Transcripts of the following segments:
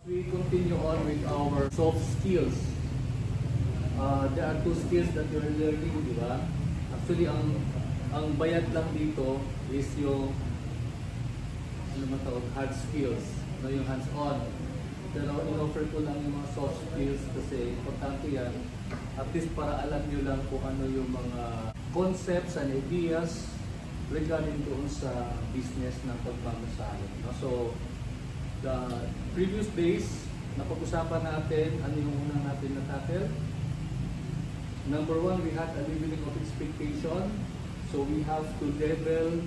We continue on with our soft skills. There are two skills that you're learning, di ba? Actually, ang bayad lang dito is yung hard skills, no, yung hands-on. Pero in-offer ko lang yung mga soft skills kasi importante yan. At least para alam nyo lang kung ano yung mga concepts and ideas regarding doon sa business ng pagmamasahe. No? So, the previous days, napag-usapan natin ano yung unang natin na tackle. Number one, we had a leveling of expectation. So we have to level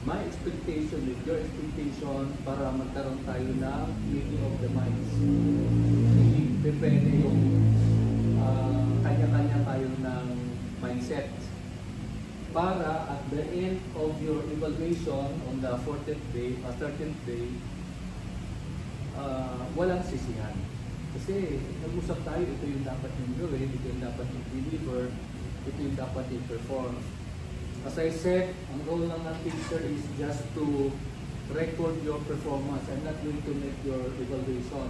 my expectation with your expectation para magkaroon tayo ng meeting of the minds. Hindi depende yung kanya-kanya tayo ng mindset. Para at the end of your evaluation on the 14th day, 13th day, walang sisihan. Kasi nag-usap tayo, ito yung dapat yung gawin, ito yung dapat yung deliver, ito yung dapat yung perform. As I said, ang role ng teacher is just to record your performance. I'm not going to make your evaluation.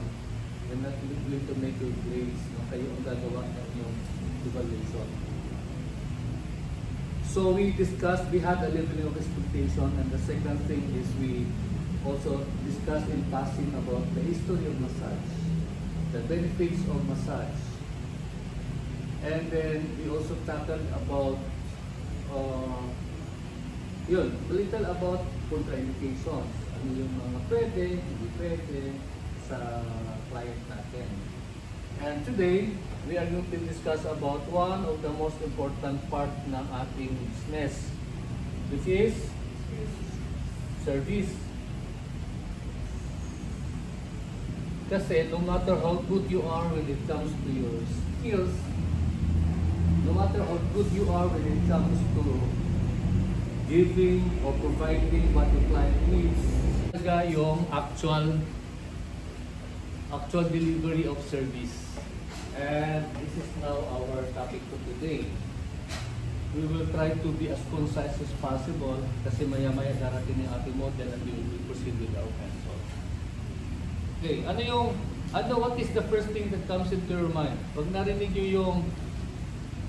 I'm not going to make your grades. No? Kayo ang gagawa ng yung evaluation. So we discussed, we had a level of expectation, and the second thing is we also discussed in passing about the history of massage, the benefits of massage, and then we also tackled about a little about contraindications, ano yung mga pwede, hindi pwede sa client natin. And today, we are going to discuss about one of the most important part ng ating business, which is service. Kasi no matter how good you are when it comes to your skills, no matter how good you are when it comes to giving or providing what the client needs, talaga yung actual delivery of service. And this is now our topic for today. We will try to be as concise as possible kasi maya-maya darating yung ating model and we will proceed with our hands-on. Okay, what is the first thing that comes into your mind? Pag narinig nyo yung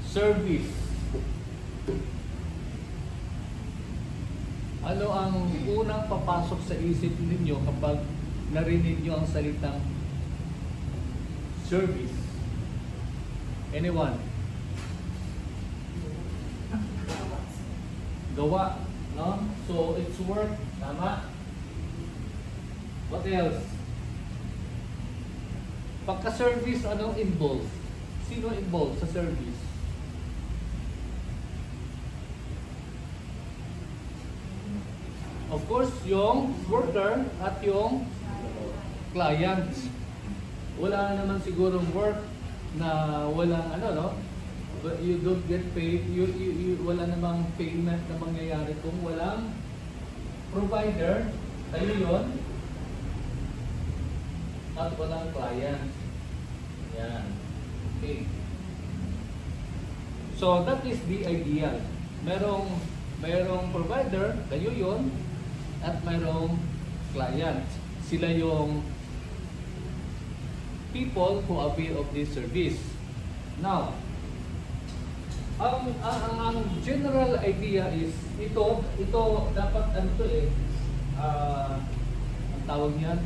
service, ano ang unang papasok sa isip ninyo kapag narinig nyo ang salitang service? Anyone? Gawa, no? So it's work, tama? What else? Pagka-service, anong involved? Sino involved sa service? Of course, yung worker at yung client. Wala naman sigurong work na walang but you don't get paid, wala namang payment na mangyayari kung walang provider, tayo yun, at walang client. Yan. Okay. So that is the ideal. Merong provider, kayo yun, at mayroong client. Sila yung people who avail of this service. Now, ang general idea is ito dapat ang tawag niyan,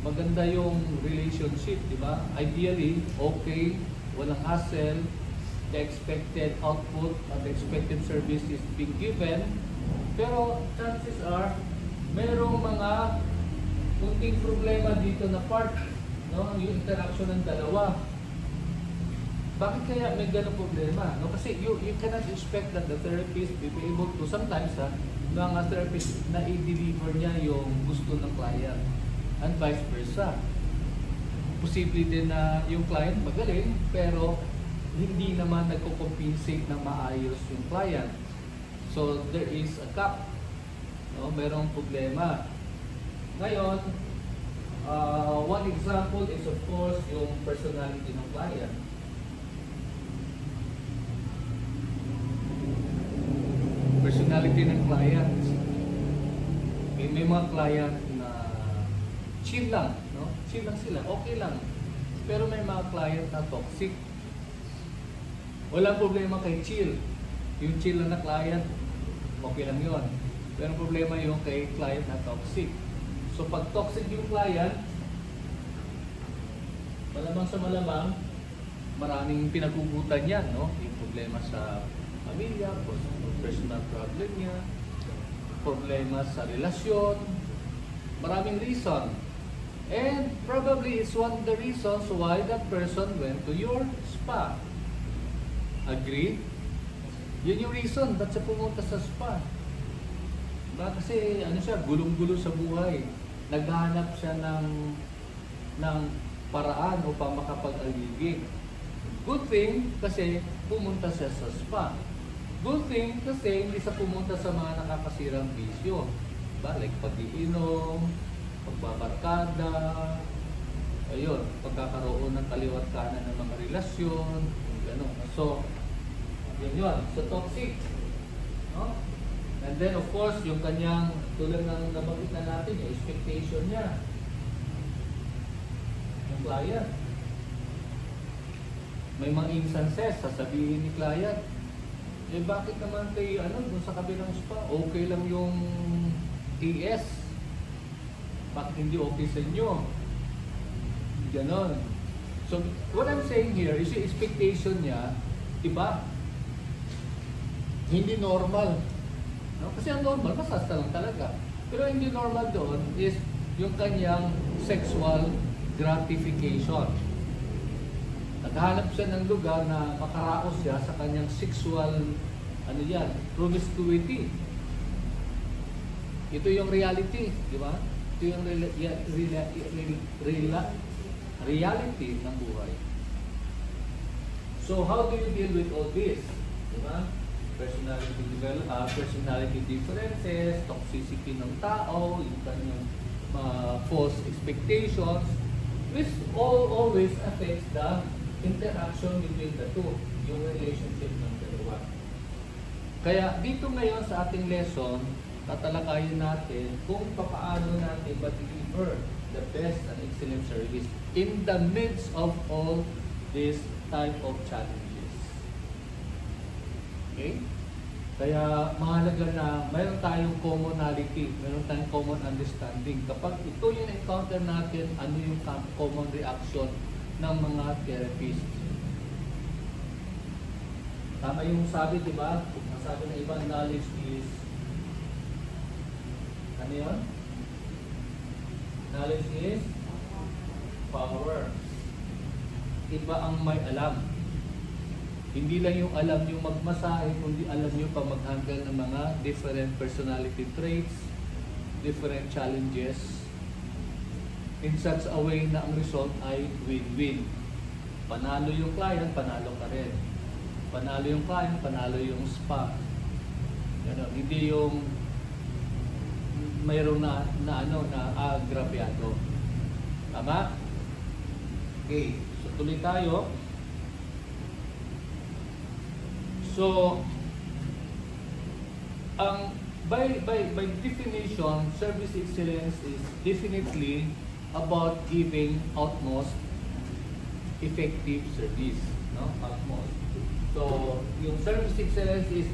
maganda yung relationship, di ba? Ideally, okay, walang hassle, the expected output at the expected service is being given, pero chances are merong mga kunting problema dito na part, no? Yung interaction ng dalawa. Bakit kaya may ganong problema? No? Kasi you cannot expect that the therapist will be able to, sometimes mga therapist na i-deliver niya yung gusto ng client and vice versa. Posible din na yung client magaling pero hindi naman nagko-compensate na maayos yung client. So there is a gap. No? Merong problema. Ngayon, one example is of course yung personality ng client. Personality ng client. May mga client na chill lang, no? Chill lang sila, okay lang. Pero may mga client na toxic. Walang problema kay chill. Yung chill lang na client, okay lang yun. Pero ang problema yung kay client na toxic. So pag toxic yung client, malamang sa malamang, maraming pinagugutan yan, no? Yung problema sa pamilya, personal problem niya, problema sa relasyon, maraming reason. And probably it's one of the reasons why that person went to your spa. Agree? Yun yung reason ba't siya pumunta sa spa. Diba? Kasi ano siya, gulong-gulo sa buhay. Naghahanap siya ng paraan upang makapag-aligid. Good thing kasi pumunta siya sa spa. Good thing kasi hindi siya pumunta sa mga nakakasirang bisyo. Diba? Like pag-iinom, pagbabarkada, ayun, pagkakaroon ng kaliwat kanan ng mga relasyon, gano'n. So, yun. So, toxic. No? And then, of course, yung kanyang, tulad ng nabanggit na natin, yung expectation niya. Yung client. May mga instances, sasabihin ni client, eh bakit naman kay, dun sa kabilang spa, okay lang yung TS. Bakit hindi okay sa inyo? Ganon. So, what I'm saying here is yung expectation niya, iba. Hindi normal. No? Kasi ang normal, masasta lang talaga. Pero hindi normal doon is yung kanyang sexual gratification. Naghahanap siya ng lugar na makaraos siya sa kanyang sexual, promiscuity. Ito yung reality, di ba? Ito yung reality ng buhay. So, how do you deal with all this? Di ba? Personality differences, toxicity ng tao, yung kanyang false expectations, which always affects the interaction between the two, yung relationship ng dalawa. Kaya dito ngayon sa ating lesson, tatalakayin natin kung paano natin ma-deliver the best and excellent service in the midst of all this type of challenges. Okay? Kaya mahalaga na mayroon tayong commonality, mayroon tayong common understanding. Kapag ito yung encounter natin, ano yung common reaction ng mga therapists. Tama yung sabi, di ba? Ang sabi ng ibang knowledge is, ano yun? Knowledge is power. Iba ang may alam. Hindi lang yung alam yung magmasahe, kundi alam nyo pa mag-handle ng mga different personality traits, different challenges, in such a way na ang result ay win-win. Panalo yung client, panalo ka rin. Panalo yung client, panalo yung spa. Hindi yung mayroon na agrabyado. Tama? Okay, so tuloy tayo. So, by definition, service excellence is definitely about giving utmost effective service, no? Utmost. So, yung service excellence is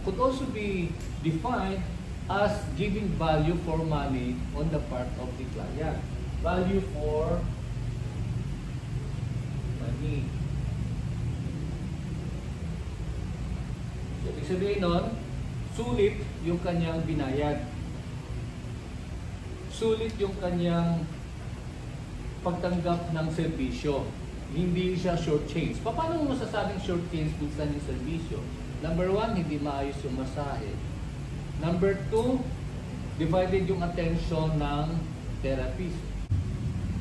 could also be defined as giving value for money on the part of the client. Value for money. So, ibig sabihin nun, sulit yung kanyang binayad. Sulit yung kanyang pagtanggap ng serbisyo. Hindi siya short change. Paano mo masasabing short change minsan yung serbisyo? Number one, hindi maayos yung masahe. Number two, divided yung attention ng therapist.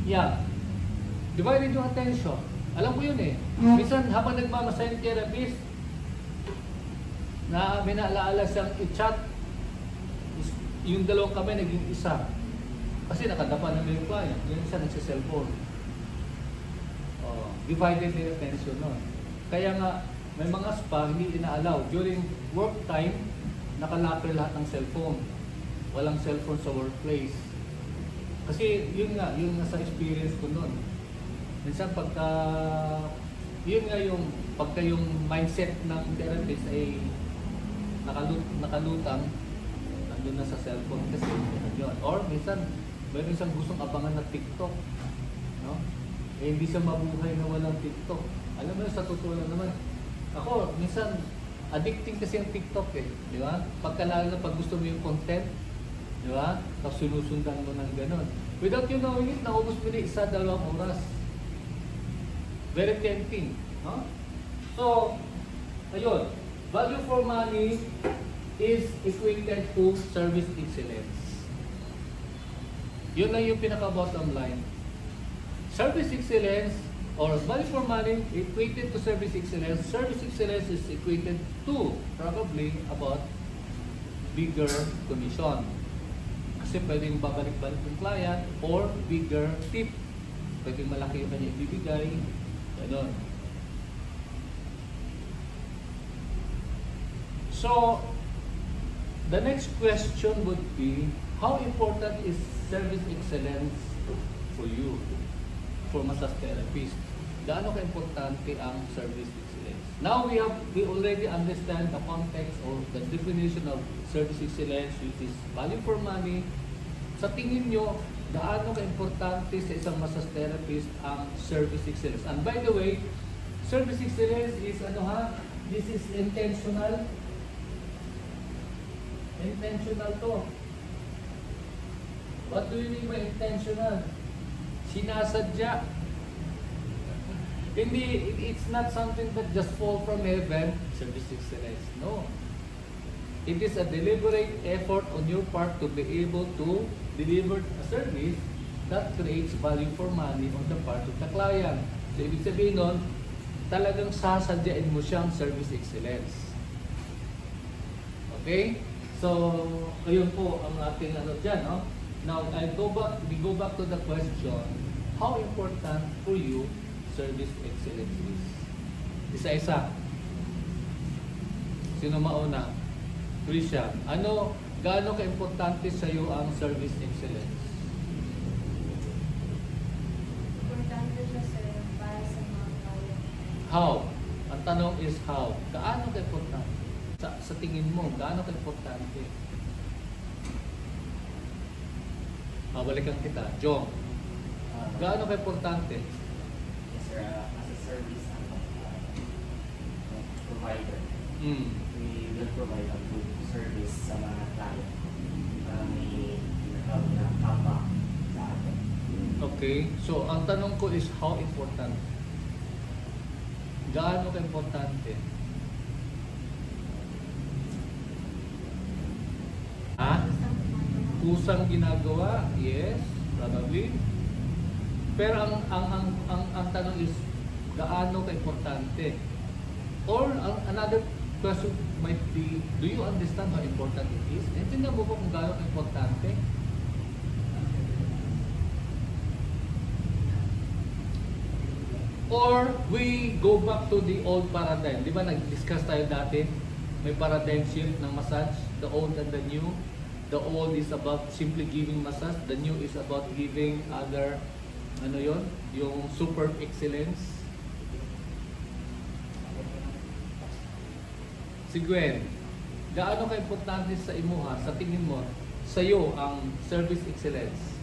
Yeah. Divided yung attention. Alam ko yun eh. Minsan habang nagmamasahe yung therapist, na may naalaala siyang i-chat, yung dalawang kamay naging isa. Kasi nakadapa na yung client, yung isa nagsiselfone. Divided yung attention nun. Kaya nga, may mga spa hindi inaalaw. During work time, nakalapir lahat ng cellphone. Walang cellphone sa workplace. Kasi yun nga sa experience ko noon. Minsan pagka, yun nga yung, pagka yung mindset ng therapist ay nakalutang, nandun na sa cellphone kasi yun. Or minsan, mayroon isang gustong abangan na TikTok. No? Eh, hindi siya mabuhay na walang TikTok. Alam mo yun, sa totoo lang naman. Ako, minsan, addicting kasi ang TikTok eh. Di ba? Pagkalala na pag gusto mo yung content, di ba? Tapos sinusundan mo ng ganun. Without you knowing it, naubos mo na 1-2 oras. Very tempting. No? So, ayun. Value for money is equated to service excellence. Yun lang yung pinaka-bottom line. Service excellence or value for money equated to service excellence. Service excellence is equated to probably about bigger commission. Kasi pwedeng babalik-balik yung client or bigger tip. Pwedeng malaki yung kanya ibibigay. Ganon. So, the next question would be, how important is service excellence for you, for massage therapist? Gaano ka-importante ang service excellence? Now we already understand the context or the definition of service excellence, which is value for money. Sa tingin nyo, gaano ka-importante sa isang massage therapist ang service excellence? And by the way, service excellence is this is intentional. Intentional to. What do you mean by intentional? Sinasadya. Hindi, it's not something that just fall from heaven, service excellence. No. It is a deliberate effort on your part to be able to deliver a service that creates value for money on the part of the client. So, ibig sabihin nun, talagang sasadyain mo siyang service excellence. Okay? So, ayun po ang ating dyan, no? Now, we go back to the question, how important for you service excellence is? Isa-isa. Sino mauna? Christian, gaano ka-importante sa iyo ang service excellence? Importante siya, sir, para sa mga client. How? Ang tanong is how? Gaano ka-importante? Sa tingin mo, gaano ka-importante? Balikan kita. Jong, gaano ka-importante? Yes, sir. As a service provider, we will provide a good service sa mga client para may tinatawag na comeback sa atin. Okay. So, ang tanong ko is how important? Gaano ka-importante? Kusang ginagawa? Yes, probably. Pero ang tanong is gaano ka-importante? Or another question might be, do you understand how important it is? Naintindihan mo ba kung gaano ka-importante? Or we go back to the old paradigm. Di ba nag-discuss tayo dati? May paradigm shift ng massage, the old and the new. The old is about simply giving massage. The new is about giving other, yung superb excellence. Si Gwen, gaano ka-importante sa imuha, sa tingin mo, sa iyo ang service excellence?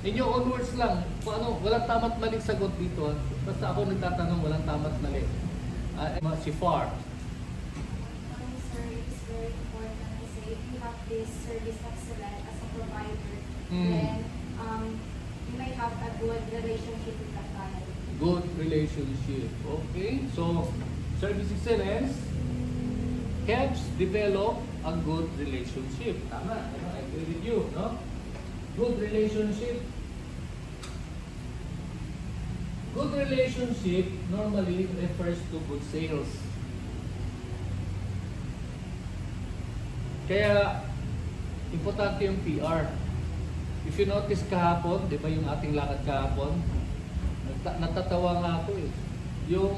In your own words lang, kung walang tama't maling sagot dito. Basta ako nagtatanong, walang tama't mali. Si Far. Sir, it is very important kasi if you have this service excellence as a provider, then you may have a good relationship with the client. Good relationship. Okay, so service excellence helps develop a good relationship. Tama, I agree with you, no? Good relationship. Good relationship normally refers to good sales. Kaya, importante yung PR. If you notice kahapon, di ba yung ating lakad kahapon, natatawa nga ako eh. Yung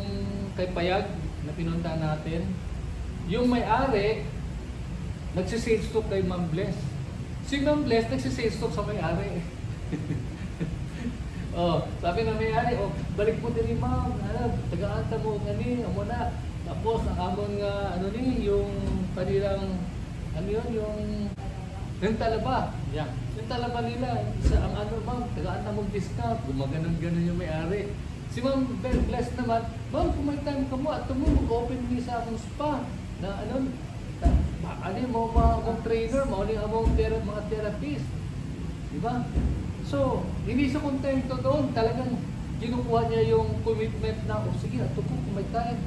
kay Payag na pinunta natin, yung may-ari, nagsisales talk kay Ma'am Bless. Si Ma'am Bless, nagsisales talk sa may-ari. Oh, sabi na may-ari, oh, balik mo din ma'am, tagaan mo ngani, amo na. Tapos ang amon nga yung kanilang yung talaba. Yeah. Yung talaba nila, sa ang ma'am, tagaan mo discount, gumaganon-ganon yung may-ari. Si Ma'am Bless naman, ma'am, kung may time ka mo, at mag-open me sa akong spa na mo trainer, mga therapist. Diba? So, hindi siya kontento doon. Talagang kinukuha niya yung commitment na, sige, ato po kung may time.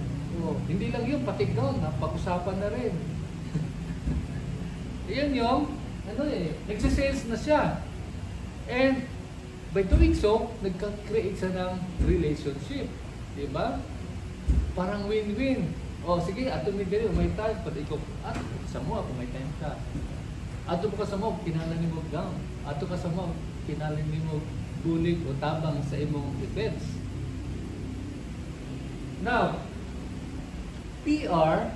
Hindi lang yun, pati doon, pag-usapan na rin. Ayan yung, nagsisales na siya. And, by doing so, nagka-create siya ng relationship. Diba? Parang win-win. Sige, ato may dali, may time, pati ikaw, sa mo, kung may time ka. Ato mo ka sa mo, kinalan ni mo gown. Ato ka sa mo, kinalan ni mo bulig o tabang sa imong events. Now, PR,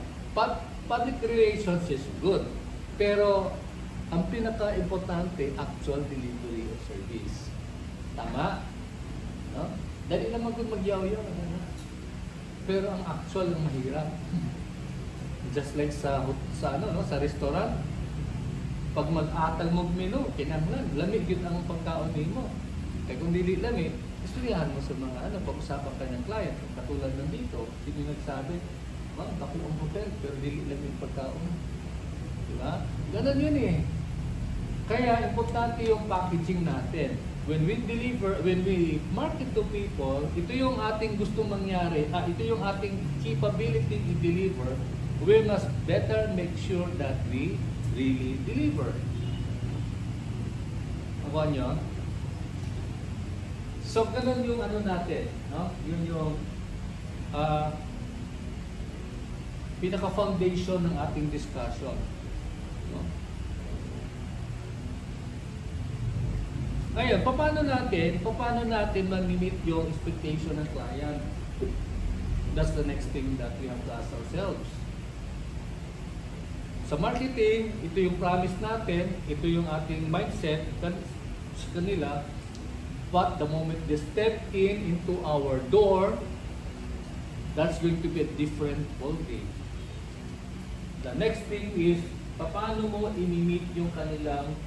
public relations is good. Pero, ang pinaka-importante, actual delivery of service. Tama? No? Dali naman kung magyaw-yaw. Pero ang actual ang mahirap. Just like sa restaurant, pag mag-atal mo menu, kinahanglan, lamig yun ang pagkaon mo. Kaya kung dili lamig, istoryahan mo sa mga pag-usapan ka ng client. Katulad ng dito, sino nagsabi, ma'am, ako ang hotel, pero dili lamig pagkaon. Diba? Ganun yun eh. Kaya importante yung packaging natin. When we market to people, ito yung ating gustong mangyari, ito yung ating capability to deliver, we must better make sure that we really deliver. Ako nyo? So, ganun yung natin, no? Yun yung pinaka-foundation ng ating discussion. No? Ngayon, paano natin ma-meet yung expectation ng client? That's the next thing that we have to ask ourselves. Sa marketing, ito yung promise natin, ito yung ating mindset sa kanila. But the moment they step into our door, that's going to be a different ballgame. The next thing is, paano mo i-meet yung kanilang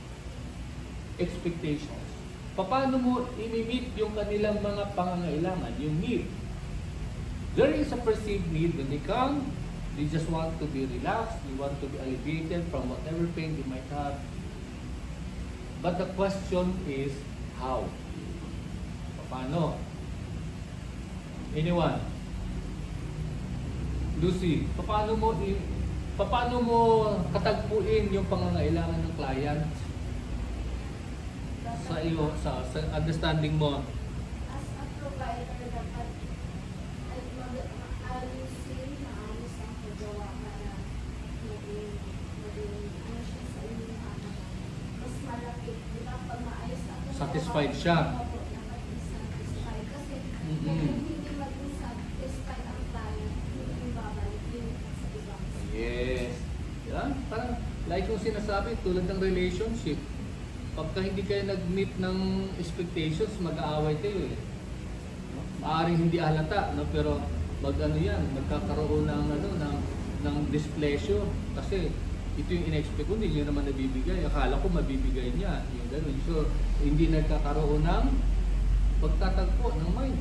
expectations? Paano mo i-meet yung kanilang mga pangangailangan, yung need? There is a perceived need when they come. They just want to be relaxed. They want to be alleviated from whatever pain they might have. But the question is, how? Paano? Anyone? Lucy, paano mo katagpuin yung pangangailangan ng client? Sa iyo, sa understanding mo. As a provider, dapat ayusin, maayos ang paggawa para maging siya sa inyong mas malapit. Diba, pag maayos ang paggawa, Satisfied siya. Dapat satisfied. Kasi hindi maging satisfied ang client, hindi babalik yun sa iba. Yes. Yan, parang like yung sinasabi, tulad ng relationship. Pagka hindi kayo nag-meet ng expectations, mag-aaway kayo eh. No? Maaaring hindi halata, no? Pero magkakaroon ng displeasure kasi ito yung in-expect ko, hindi nyo naman nabibigay. Akala ko mabibigay niya. Yung ganun. So, hindi nagkakaroon ng pagtatagpo ng mind.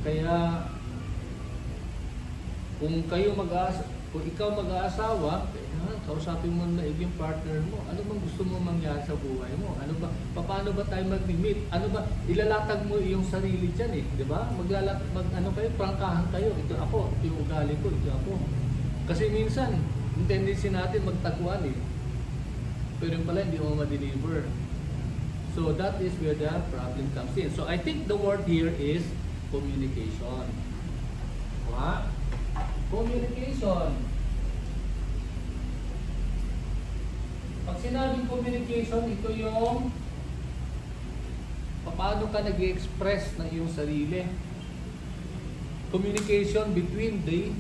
Kaya, kung ikaw mag-aasawa, kausapin mo na yung partner mo, ano bang gusto mo mangyari sa buhay mo? Paano ba tayo mag-meet? Ilalatag mo yung sarili dyan eh, di ba? Prangkahan kayo, ito ako, ito yung ugali ko, ito ako. Kasi minsan, yung tendency natin magtaguan eh. Pero yung pala, hindi mo ma-deliver. So that is where the problem comes in. So I think the word here is communication. What? Communication. Pag sinabing communication, ito yung paano ka nag-express ng iyong sarili. Communication between the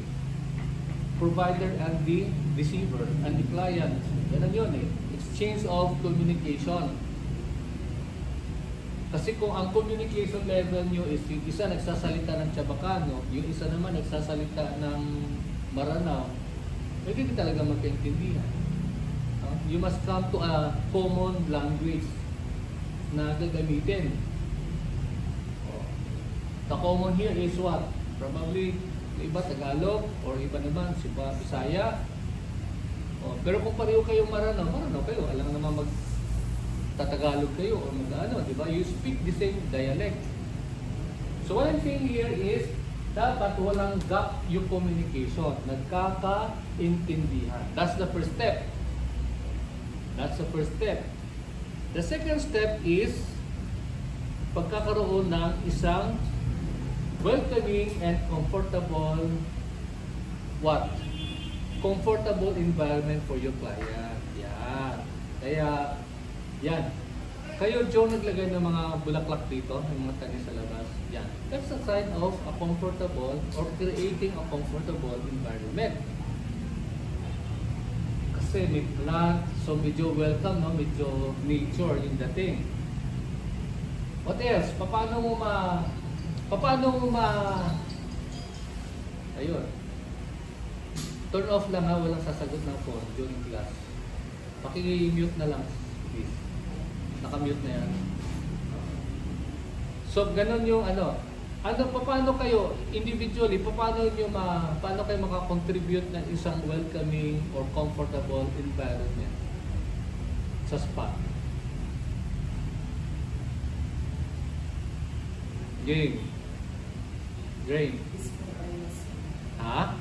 provider and the receiver and the client. Yan yun eh. Exchange of communication. Kasi kung ang communication level nyo is yung isa nagsasalita ng Chabacano, yung isa naman nagsasalita ng Maranao, hindi talaga magkaintindihan. You must come to a common language na gagamitin. The common here is what? Probably iba Tagalog or iba naman Bisaya. Pero kung pareho kayong Maranao kayo, alam naman Tagalog kayo o mag-ano, di ba? You speak the same dialect. So what I'm saying here is, dapat walang gap yung communication. Nagkakaintindihan. That's the first step. That's the first step. The second step is, pagkakaroon ng isang welcoming and comfortable what? Comfortable environment for your client. Yan. Kaya, yan. Kayo, Joe, naglagay ng mga bulaklak dito, ng mga tanim sa labas. Yan. That's a sign of a comfortable or creating a comfortable environment. Kasi may plant, so medyo welcome, no? Medyo nature yung dating. What else? Paano mo ayun. Turn off lang ha, walang sasagot ng phone during class. Paki-mute na lang, please. Naka-mute na yan. So, ganun yung paano kayo, individually, paano kayo makakontribute ng isang welcoming or comfortable environment sa spa? Game. Great. Ha?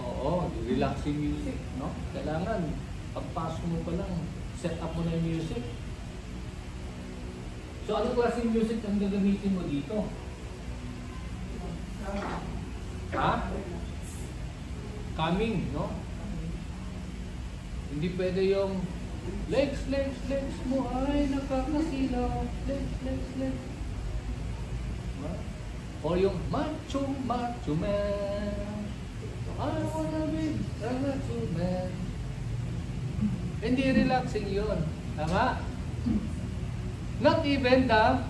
Oo, relaxing music, no? Kailangan, pagpasok mo pa lang, set up mo na yung music. So, anong klaseng music ang gagamitin mo dito? Ha? Calming, no? Hindi pwede yung legs mo ay nakakasilaw. Legs. O yung macho man. I wanna be a macho man. Hindi relaxing yun. Tama? Not even the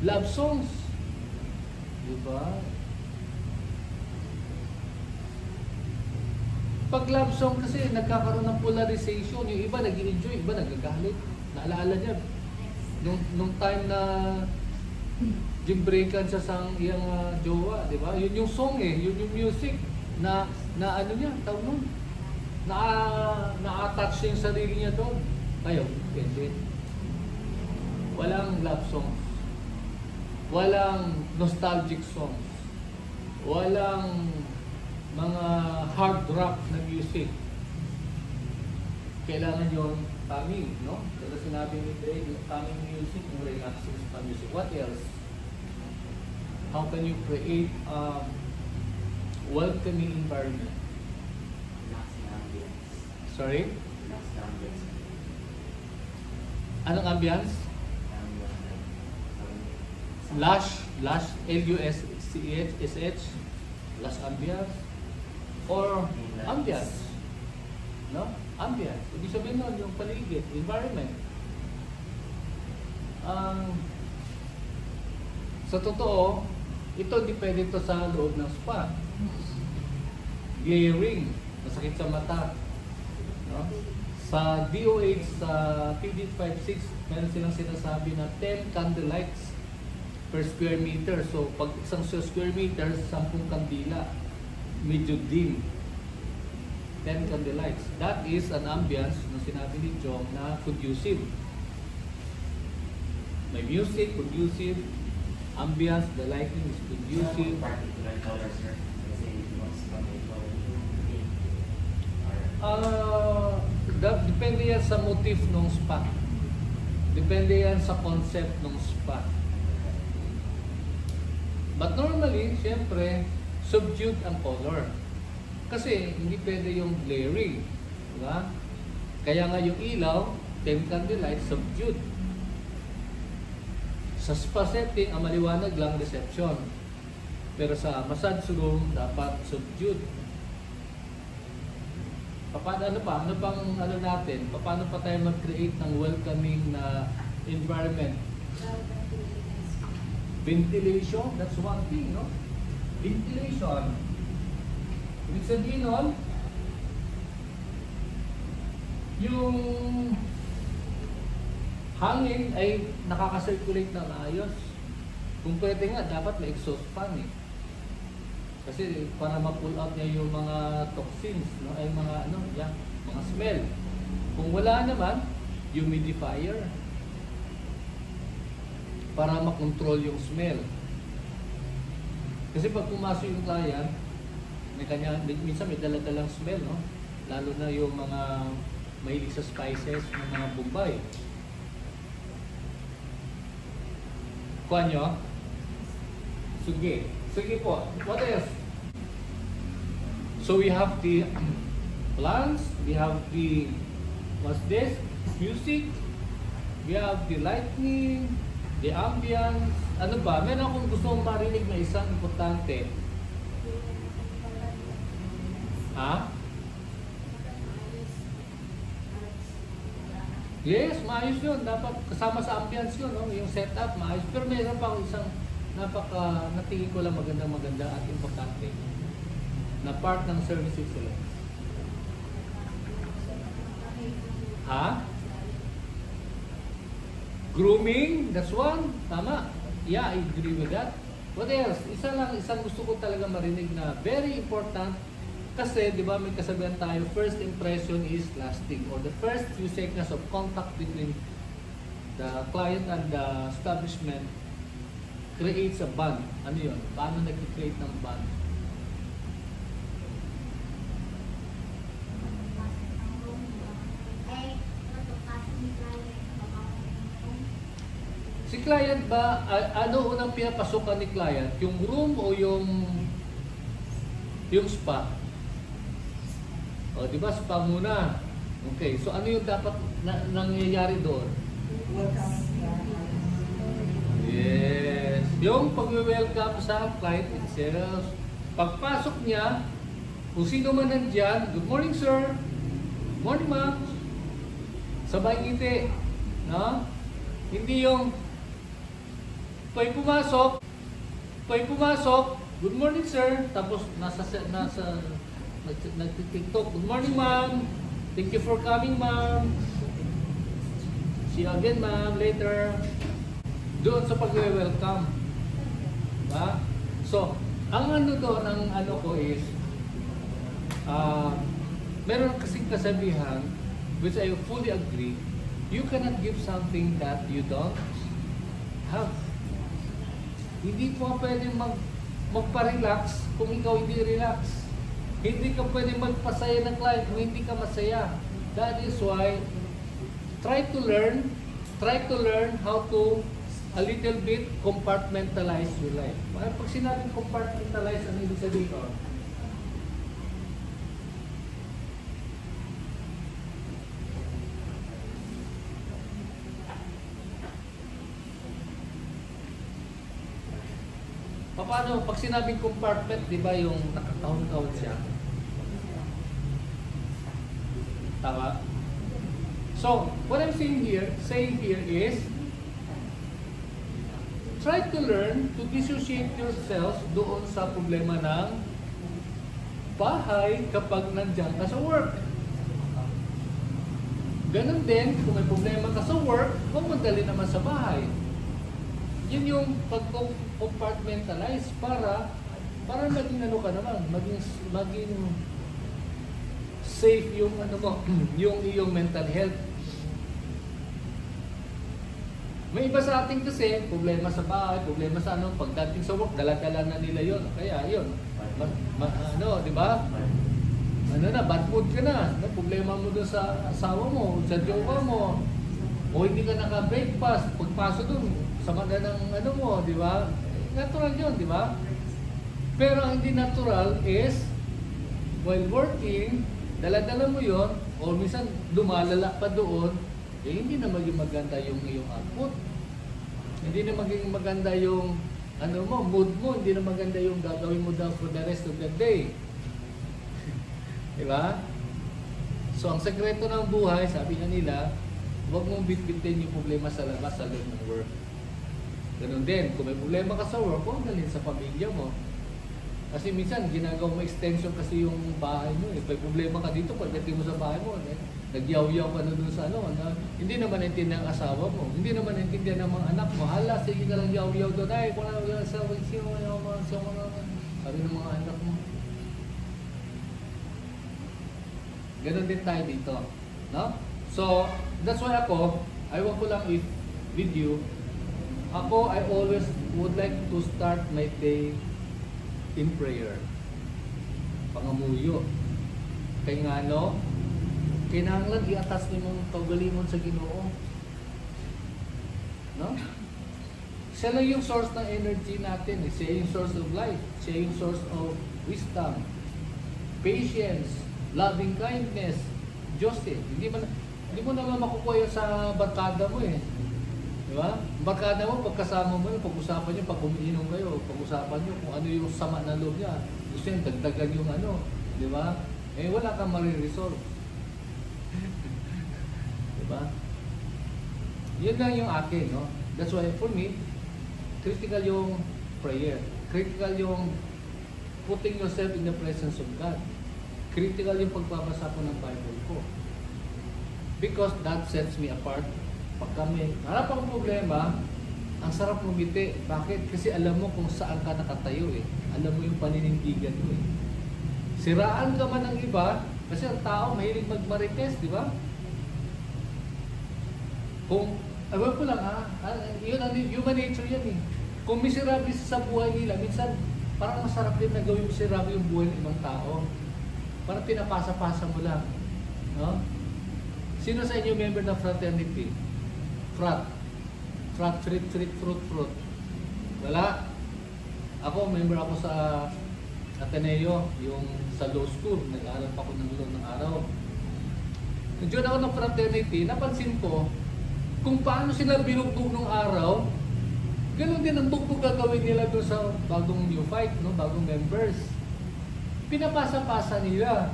love songs. Diba? Pag love song kasi nagkakaroon ng polarization. Yung iba nag-i-enjoy, iba nagagalit. Naalaala niya, nung time na gimbreakan siya sa iyang jowa, di ba? Yun yung song yun yung music na ano niya, tawag nun, na-attach niya yung sarili niya doon. Kayo, pwede. Walang love songs. Walang nostalgic songs. Walang mga hard rock na music. Kailangan yung calming, no? Kasi sinabi ni Dre, yung calming music, yung relaxing spa music. What else? How can you create a welcoming environment? Relaxing ambience. Sorry? Relaxing ambience. Anong ambience? Lush, L-U-S-C-H, lush ambience, or ambience, no? Ambience. Ibig sabihin nun, yung paligid, environment. Sa totoo, ito depende ito sa loob ng spa. Glaring, masakit sa mata, no? Sa DOH, sa PD56, meron silang sinasabi na 10 candlelights per square meter. So, pag isang square meter, 10 kandila. Medyo dim. 10 candlelights. That is an ambience, na sinabi ni Jong, na conducive. May music, conducive. Ambience, the lighting is conducive. Particular color, sir. Kasi mas Depende yan sa motif ng spa. Depende yan sa concept ng spa. But normally, siyempre, subdued ang color. Kasi hindi pwede yung glaring. Diba? Kaya nga yung ilaw, 10 candlelight, subdued. Sa spa setting, ang maliwanag lang reception. Pero sa massage room, dapat subdued. Ano pa? Ano pang ano natin? Paano pa tayo mag-create ng welcoming na environment? Ventilation, that's one thing, no? Ventilation. Ibig sabihin nun, yung hangin ay nakaka-circulate ng ayos. Kung pwede nga, dapat may exhaust fan eh. Kasi para ma-pull out niya yung mga toxins, no? Ay mga ano, yeah, mga smell. Kung wala naman, humidifier. Para makontrol yung smell. Kasi pag pumasok yung client, minsan may dala-dalang smell, no? Lalo na yung mga mahilig sa spices ng mga Bombay. Kuha nyo? Sige. Sige po. What else? So we have the plants, we have the, what's this? Music, we have the lightning, the ambience. Ano ba? Meron akong gusto mong marinig na isang importante. Ha? Yes, maayos yun. Dapat kasama sa ambience yun, no? Yung setup, maayos. Pero meron pa akong isang natingin ko lang maganda at importante na part ng service excellence. Ha? Grooming, that's one. Tama. Yeah, I agree with that. What else? Isang gusto ko talaga marinig na very important. Kasi, di ba, may kasabihan tayo, first impression is lasting, or the first few seconds of contact between the client and the establishment creates a bond. Ano yun? Paano nag-create ng bond? Si client ba, ano unang pinapasukan ni client? Yung room o yung spa? O, di ba, spa muna. Okay, so ano yung dapat nangyayari doon? Yes. Yung pag-welcome sa client itself. Pagpasok niya, kung sino man nandyan, good morning sir, good morning ma'am, sabay ngiti. No? Hindi yung pa'y pumasok, good morning sir, tapos nasa nag-tiktok, good morning ma'am, thank you for coming ma'am, see you again ma'am later. Doon sa pag-welcome, diba? So ang ano doon, ang ano ko is meron kasing kasabihan which I fully agree, you cannot give something that you don't have. Hindi po pwede magpa-relax kung ikaw hindi relax. Hindi ka pwede magpasaya ng client kung hindi ka masaya. That is why try to learn how to a little bit compartmentalize your life. Pag sinabing compartmentalize, ano ibig sabihin ko? Paano? Pag sinabing compartment, di ba yung nakakahon-kahon siya? Tama? So, what I'm saying here is, try to learn to dissociate yourself doon sa problema ng bahay kapag nandiyan ka sa work. Ganon din, kung may problema ka sa work, huwag mo dali naman sa bahay. Yun yung pag-compartmentalize para maging ano ka naman, maging safe yung ano mo, yung iyong mental health. May iba sa atin kasi, problema sa bahay, problema sa ano, pagdating sa work, dala-dala na nila yun. Kaya yun, ano, di ba? Ano na, bad mood ka na. Problema mo doon sa asawa mo, sa jowa mo, o hindi ka naka-breakfast, pagpasok doon, sama na ng ano mo, di ba? Natural yun, di ba? Pero ang hindi natural is, while working, dala-dala mo yun, o minsan dumalala pa doon, eh hindi na maging maganda yung iyong output. Hindi na maging maganda yung ano mo, mood mo, hindi na maganda yung gagawin mo daw for the rest of the day. Di ba? So ang sekreto ng buhay, sabi nga nila, huwag mong bitbitin yung problema sa labas sa loob ng work. Ganun din, kung may problema ka sa work, huwag dalhin sa pamilya mo. Kasi minsan, ginagawa mo extension kasi yung bahay mo. Eh. May problema ka dito, pagdating mo sa bahay mo, eh, nagyaw-yaw ka na dun sa ano, na, hindi naman naintindihan ang asawa mo, hindi naman naintindihan ng mga anak mo. Hala, sige ka lang yaw-yaw doon, ay, kung ano yung asawa, sabi ng mga anak mo. Ganon din tayo dito. No? So, that's why ako, I want ko lang with you, ako, I always would like to start my day in prayer. Pangamuyo. Kaya nga no, kinahanglan iatas ni mong kaugalingon sa Ginoo. No? Siya lang yung source ng energy natin. Siya yung source of life. Siya yung source of wisdom, patience, loving kindness. Diyos eh. Hindi mo naman makukuha yun sa barkada mo eh. Di ba? Barkada mo, pagkasama mo yun, pag-usapan nyo, pag umiinom kayo, pag-usapan nyo kung ano yung sama na loob niya. Gusto yun, dagdagan yung ano. Di ba? Eh, wala kang mariresolve. Di ba? Yun lang yung akin, no? That's why, for me, critical yung prayer. Critical yung putting yourself in the presence of God. Critical yung pagbabasa ko ng Bible ko. Because that sets me apart. Pag kami, harap akong problema, ang sarap ngumiti. Bakit? Kasi alam mo kung saan ka nakatayo eh. Alam mo yung paninindigan mo eh. Siraan ka man ng iba, kasi ang tao mahilig magmarites, di ba? Kung, ewan ko lang yun, human nature yan eh. Kung miserable sa buhay nila, minsan parang masarap din na gawin miserable yung buhay ng ibang tao. Parang pinapasa-pasa mo lang. No? Sino sa inyo member ng fraternity? Frat, fruit. Wala. Ako, member ako sa Ateneo, yung sa law school. Nag-aaral pa ako ng law ng araw. Nag-join ako ng fraternity, napansin ko kung paano sila binugbog ng araw, ganun din ang bugbog gagawin nila doon sa bagong new fight, no? Bagong members. Pinapasa-pasa nila.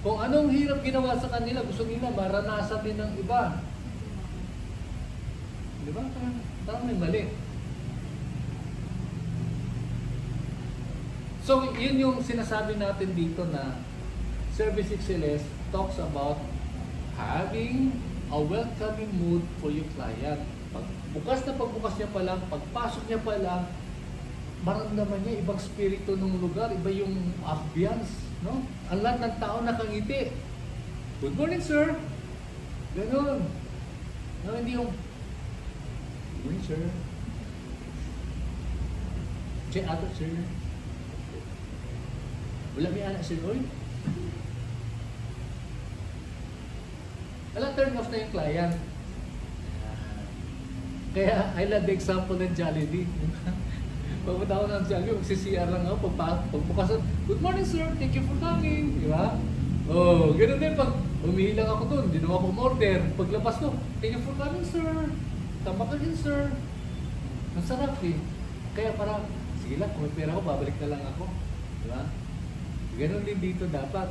Kung anong hirap ginawa sa kanila, gusto nila maranasan din ng iba. Di ba? Parang may mali. So, yun yung sinasabi natin dito na Service Excellence talks about having a welcoming mood for your client. Pagbukas niya pa lang, pagpasok niya pa lang, maramdaman niya ibang spirito ng lugar, iba yung ambience, no? Ang lahat ng tao nakangiti. Good morning, sir. Ganun. No, hindi yung good morning, sir. Check out, sir. Wala may anak, sir. Oy. Wala, turn off na yung client. Kaya, I love the example ng Jollibee. Pagpunta ako ng Jollibee, magsi-CR lang ako, pagbukas, good morning sir, thank you for coming. Di ba? Oh, ganoon din, pag umihilang ako doon, di naman ako umorder. Paglabas ko, thank you for coming sir. Tama ka din sir. Ang sarap eh. Kaya parang, sige lang, kung may pera ko, babalik na lang ako. Di ba? Ganoon din dito dapat.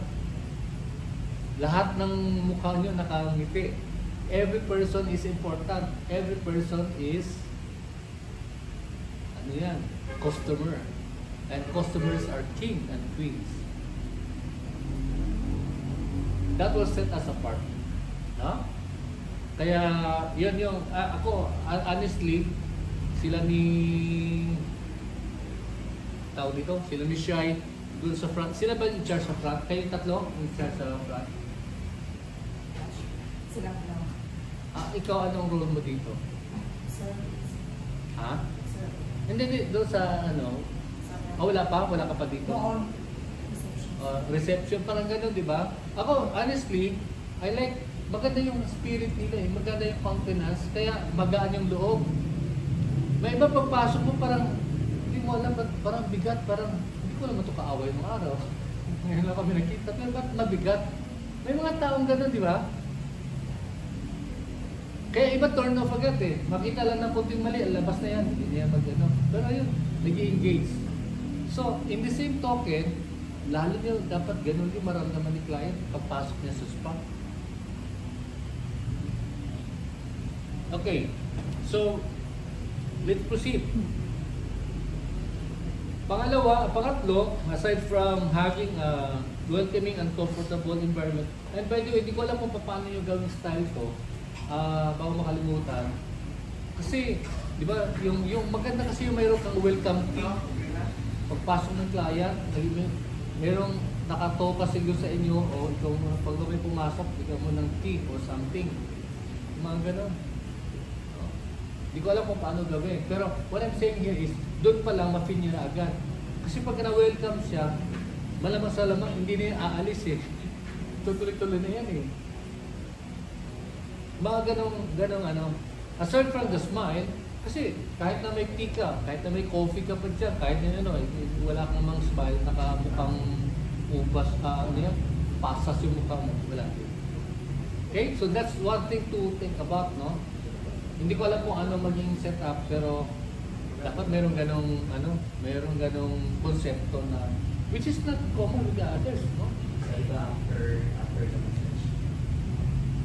Lahat ng mukha nyo nakangiti. Every person is important. Every person is ano yan? Customer. And customers are king and queens. That will set us apart. No? Kaya yun yung ako honestly sila ni tao dito, sila ni Shai dun sa front. Sila ba in charge sa front? Kayo tatlo in charge sa front? Sila lang. Ikaw anong role mo dito? Service. Ha? Service. Hindi, doon sa ano? Wala pa? Wala ka pa dito? Noon. Reception. Reception, parang gano'n, di ba? Ako, honestly, I like, maganda yung spirit nila eh. Maganda yung countenance, kaya magaan yung loob. May iba pagpasok mo, parang, hindi mo alam, parang bigat, parang, hindi ko naman ito kaaway ng araw. Ngayon lang kami nakita, pero ba't mabigat? May mga taong gano'n, di ba? Kaya iba turn off agad eh. Makita lang ng kunting mali, labas na yan. Hindi niya mag-ano. Pero ayun, nag-engage. So, in the same token, lalo niyo dapat ganun yung maramdaman ni client pagpasok niya sa spa. Okay, so let's proceed. Pangatlo, aside from having a welcoming and comfortable environment, and by the way, hindi ko alam kung paano yung gawing style to, bago makalimutan. Kasi, di ba, yung maganda kasi yung mayroon kang welcome tea. Pagpasok ng client, mayroong nakatoka siguro sa inyo, o ikaw pag may pumasok, ikaw mo ng tea or something. Mga ganon. Hindi ko alam kung paano gawin. Pero what I'm saying here is, doon pa lang ma-feel niya na agad. Kasi pag na-welcome siya, malamang sa lamang, hindi na yung aalis eh. Tutuloy-tuloy na yan eh. Mga ganong ano. Aside from the smile, kasi kahit na may tea ka, kahit na may coffee ka pa dyan, kahit na ano, wala kang mang smile, nakamukhang ubas, ano yan, pasas yung mukha mo, wala. Okay? So that's one thing to think about, no? Hindi ko alam kung ano maging setup, pero dapat merong ganong konsepto na which is not common with the others, no? Sa iba after the massage.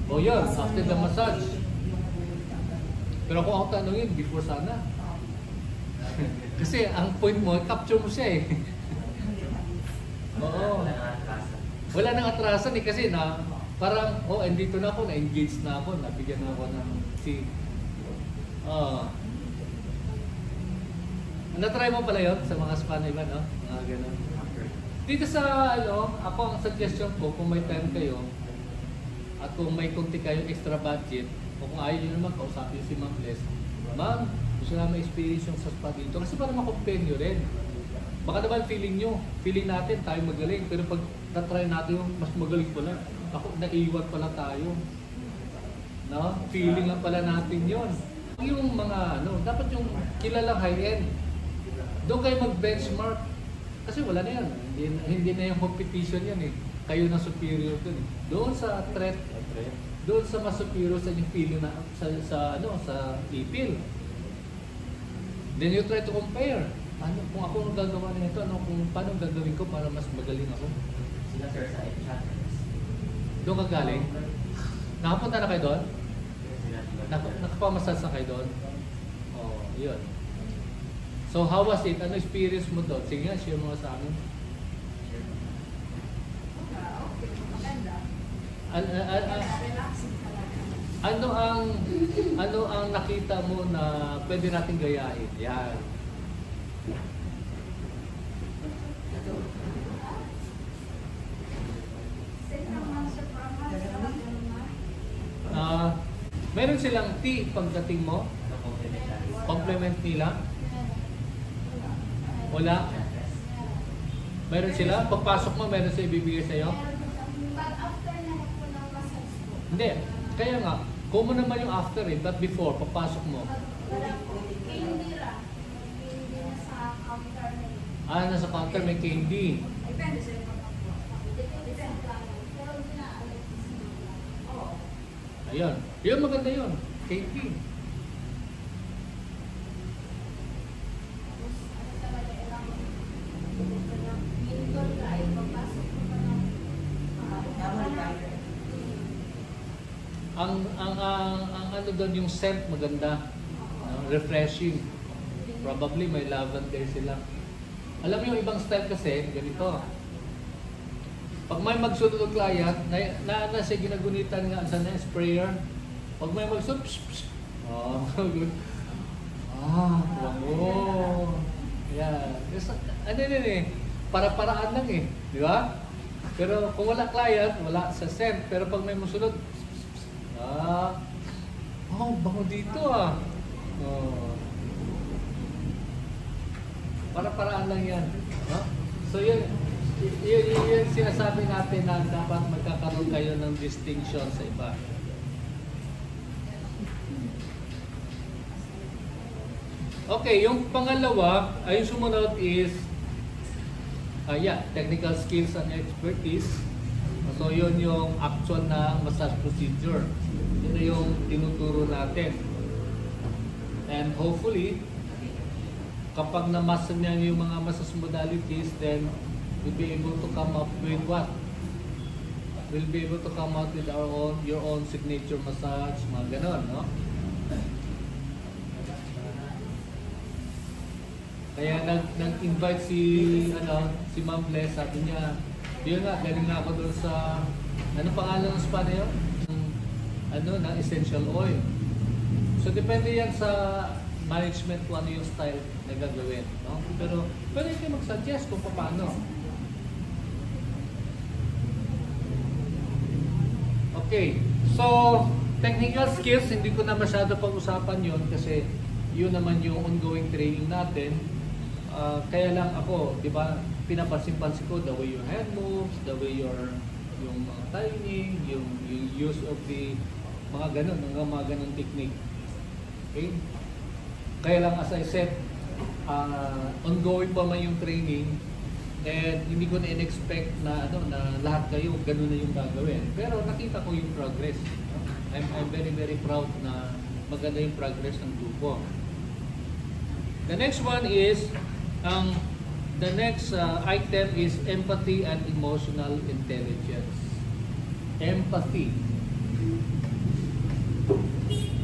O yun, after the massage. Pero kung ako tanongin, before sana. Kasi ang point mo, capture mo siya eh. Oo. Wala nang atrasan eh, kasi na parang, andito na ako, na-engage na ako, nabigyan na ako ng na-try mo pala yun sa mga spa na iba, no? Mga ganun. Dito sa, ako ang suggestion ko, kung may time kayo, at kung may kunti kayong extra budget, o kung ayaw nyo naman, kausapin si Ma'am Bless, Ma'am, gusto namin experience yung sa spa dito, kasi para makompare nyo rin. Baka naman feeling natin tayo magaling, pero pag na-try natin yung mas magaling pala, ako, naiwan pala tayo. No? Feeling lang pala natin yon. Yung mga dapat yung kilalang high-end. Doon kayo mag-benchmark. Kasi wala na yan. Hindi na yung competition yan eh. Kayo na superior doon eh. Doon sa threat, doon sa mas superior sa yung feeling na sa ipil. Then you try to compare. Kung ako ang gagawa nito, paano gagawin ko para mas magaling ako? Sila sir sa enchantress. Doon ka galing? Nakapunta na kayo doon? Nakapamassage na kayo doon? Oo, yun. So how was it? Ano experience mo doon? Sige nga, share mo sa amin. Okay, maganda. Relaxing talaga. Ano ang nakita mo na pwede natin gayahin? Yan. Meron silang tea pagdating mo? Compliment nila? Wala? Meron sila? Pagpasok mo, meron sila ibibigay sa'yo? But after na po ng massage po. Hindi. Kaya nga, common naman yung after eh, but before, pagpasok mo. Wala po. Candy ra. Candy na sa counter na yun. Nasa counter may candy. Depende sa mga po. Depende lang. Pero hindi na alam. Oo. Ayun. Yun, maganda yun. Candy. Tapos, ano talaga ilang indoor ka ay pagpasok mo pa ng Ang ano doon yung scent maganda. Refreshing. Probably may lavender sila. Alam mo yung ibang style kasi, ganito. Pag may magsunod ng client, nasa ginagunitan nga sa sprayer. Pag may magsunod, good. Bango. Yeah. Ano yun eh, para-paraan lang eh. Di ba? Pero kung wala client, wala sa scent. Pero pag may magsunod, bango dito ah. Para-paraan lang yan. So yun sinasabi natin na dapat magkakaroon kayo ng distinction sa iba. Okay, yung pangalawa, ay yung sumunod is technical skills and expertise. So yun yung actual na massage procedure. Yun yung tinuturo natin. And hopefully, kapag na-master niya yung mga massage modalities, then We'll be able to come up with what? We'll be able to come out with your own signature massage, mga ganon, no? Kaya nag-invite si Ma'am Bless, sabi niya, yun nga, galing na ako doon sa, ano pangalan ng spa na yun? Ng essential oil. So depende yan sa management kung ano yung style na gagawin, no? Pero pwede kayo mag-suggest kung paano. Okay, so technical skills, hindi ko na masyado pag-usapan yun kasi yun naman yung ongoing training natin. Kaya lang ako, di ba, pinapansin-pansin ko the way your hand moves, the way yung mga timing, yung use of the mga ganun technique. Okay? Kaya lang as I said, ongoing pa man yung training and hindi ko na in-expect na lahat kayo ganun na yung gagawin. Pero nakita ko yung progress. I'm very very proud na maganda yung progress ng grupo. The next one is the next item is empathy and emotional intelligence. Empathy.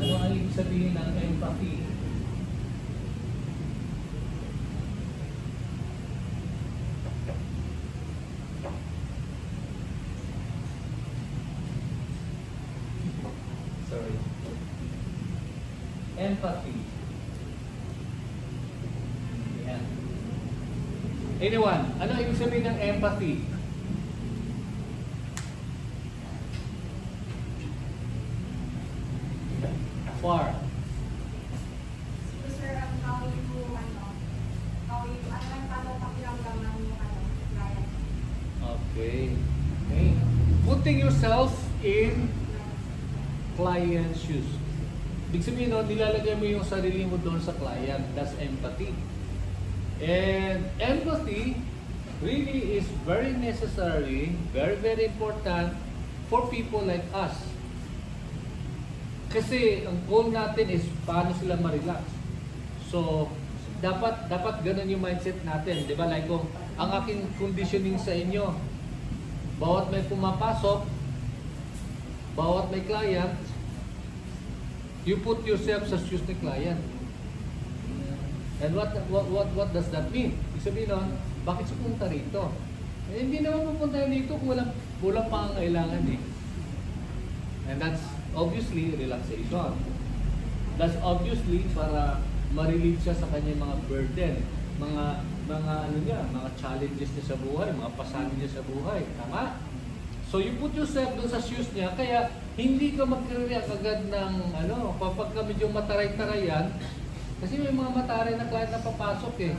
Ano ang ibig sabihin ng empathy? Sorry. Empathy. Anyone, ano ibig sabihin ng empathy? Far. Sir, how you paano pakiramdaman yung client? Okay. Putting yourself in client's shoes. Ibig sabihin nun, nilalagay mo yung sarili mo doon sa client. That's empathy. And empathy really is very necessary, very very important for people like us. Kasi ang goal natin is paano sila ma-relax. So dapat ganun yung mindset natin, 'di ba? Like kung ang aking conditioning sa inyo, bawat may pumapasok, bawat may client, you put yourself sa shoes ng client. And what does that mean? Ibig sabihin nun, bakit siya pumunta rito? Eh, hindi naman pupunta dito kung walang pangangailangan eh. And that's obviously relaxation. That's obviously para ma-relieve siya sa kanyang mga burden, mga challenges niya sa buhay, mga pasanin niya sa buhay. Tama? So you put yourself doon sa shoes niya, kaya hindi ka mag-react agad ng kapag ka medyo mataray-taray yan. Kasi may mga mataray na client na papasok eh.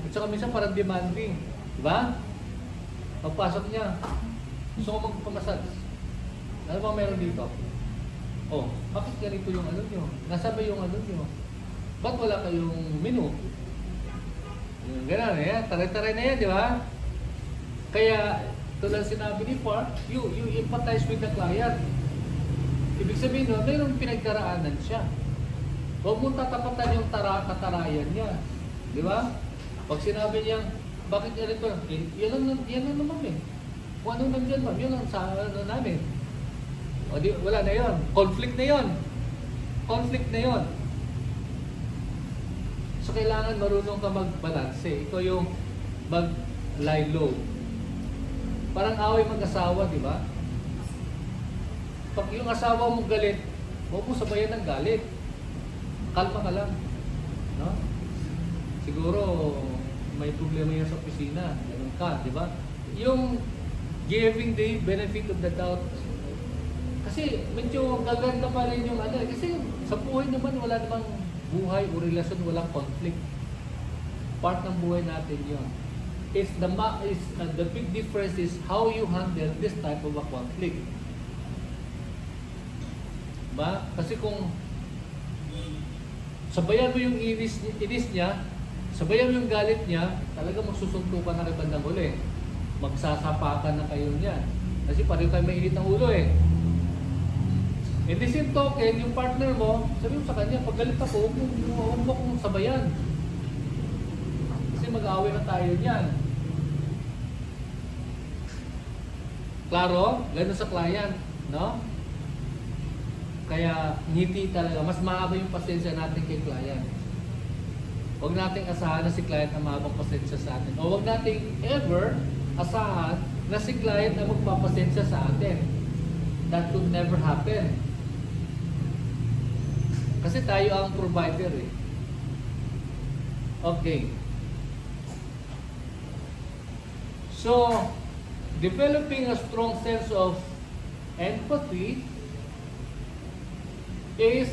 At saka minsan parang demanding. Diba? Pagpasok niya, gusto ko magpamassage. Ano bang meron dito? Oh, bakit ganito yung nyo? Nasaan ba yung nyo? Ba't wala kayong menu? Ganun eh, taray-taray na yan, di ba? Kaya, tulad sinabi ni Park, you empathize with the client. Ibig sabihin nun, mayroong pinagdaraanan siya. Huwag mong tatapatan yung katarayan niya. Di ba? Pag sinabi niya, bakit ganito? Yan lang naman eh. Kung ano nandiyan ma'am, yun ang sa namin. O di, wala na yun. Conflict na yun. Conflict na yun. So kailangan marunong ka mag-balance eh. Ito yung mag-lie low. Parang away mag-asawa, di ba? Pag yung asawa mong galit, huwag mo sabayan ng galit. Kalma ka lang. No? Siguro, may problema yan sa opisina. Ganun ka, di ba? Yung giving the benefit of the doubt. Kasi medyo gaganda pa rin yung kasi sa buhay naman wala namang buhay o relasyon, walang conflict. Part ng buhay natin yun. The big difference is how you handle this type of a conflict. Diba? Kasi kung sabayan mo yung inis niya, sabayan mo yung galit niya, talaga magsusuntukan na kay bandang huli. Magsasapakan na kayo niyan. Kasi pareho kayo mainit ng ulo eh. In the same token, yung partner mo, sabi mo sa kanya, pag galit ako, huwag mo kong sabayan. Kasi mag-aaway na tayo niyan. Klaro? Ganun sa client, no? Kaya ngiti talaga, mas mahaba yung pasensya natin kay client. Huwag nating asahan na si client na mahabang pasensya sa atin. O huwag nating ever asahan na si client na magpapasensya sa atin. That could never happen. Kasi tayo ang provider eh. Okay. So, developing a strong sense of empathy is,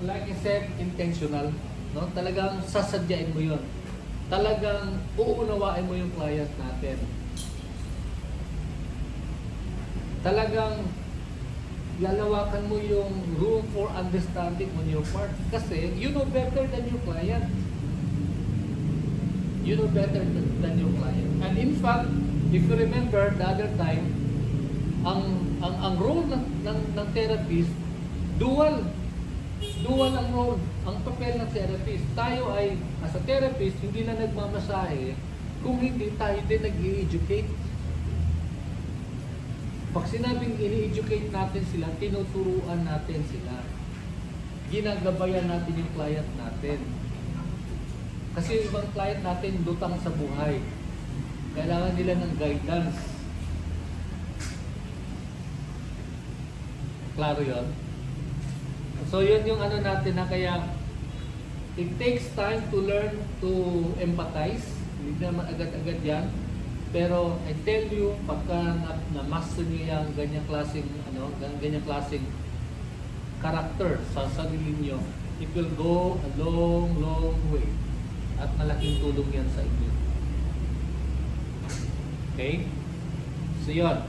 like I said, intentional. No? Talagang sasadyain mo yun. Talagang uunawain mo yung client natin. Talagang lalawakan mo yung room for understanding on your part. Kasi you know better than your client. You know better than your client. And in fact, if you remember the other time, ang role ng therapist, dual ang role, ang papel ng therapist. Tayo ay, as a therapist, hindi na nagmamasahe kung hindi tayo din nag-i-educate. Pag sinabing i-educate natin sila, tinuturuan natin sila. Ginagabayan natin yung client natin. Kasi yung ibang client natin lutang sa buhay. Kailangan nila ng guidance. Klaro yun? So yun yung ano natin na kaya it takes time to learn to empathize. Hindi naman agad-agad yan. Pero I tell you, pagka na-master niyo yung ganyang klaseng character sa sarili niyo, it will go a long, long way. At malaking tulong yan sa inyo. Okay? So yun.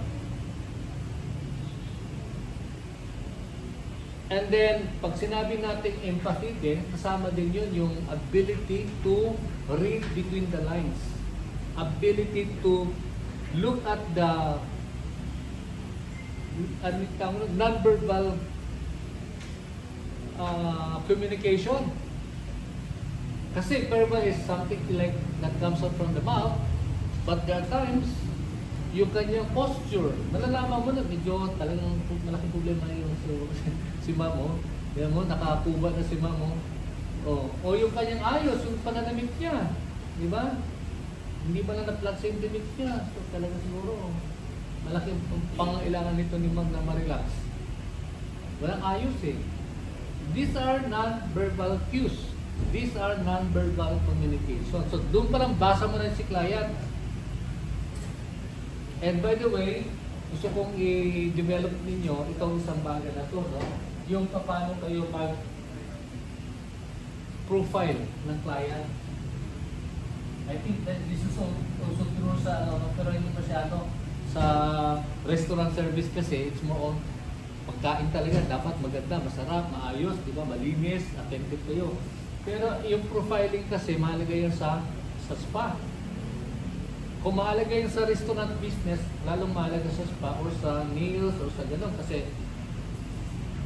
And then, pag sinabi natin empathy din, kasama din yun yung ability to read between the lines. Ability to look at the non-verbal communication. Kasi verbal is something like that comes out from the mouth, but there are times yung kanyang posture, malalaman mo na medyo talagang malaking problema yung si mamo. Yan mo, nakakuba na si mamo. O yung kanyang ayos, yung pananamit niya. Di ba? Hindi pa na na-plug sa yung dimit niya. So talaga siguro, malaking pangailangan nito ni Mag na ma-relax. Walang ayos eh. These are non-verbal cues. These are non-verbal communication. So doon pa lang basa mo na si client. And by the way, gusto kong i-develop ninyo itong isang bagay na to, no? Yung paano kayo mag-profile ng client. I think that this is also true sa, pero hindi masyado sa restaurant service kasi it's more on pagkain talaga. Dapat maganda, masarap, maayos, di ba? Malinis, attentive kayo. Pero yung profiling kasi mahalaga yun sa spa. Kung mahalaga yun sa restaurant business, lalong mahalaga sa spa or sa nails or sa gano'n kasi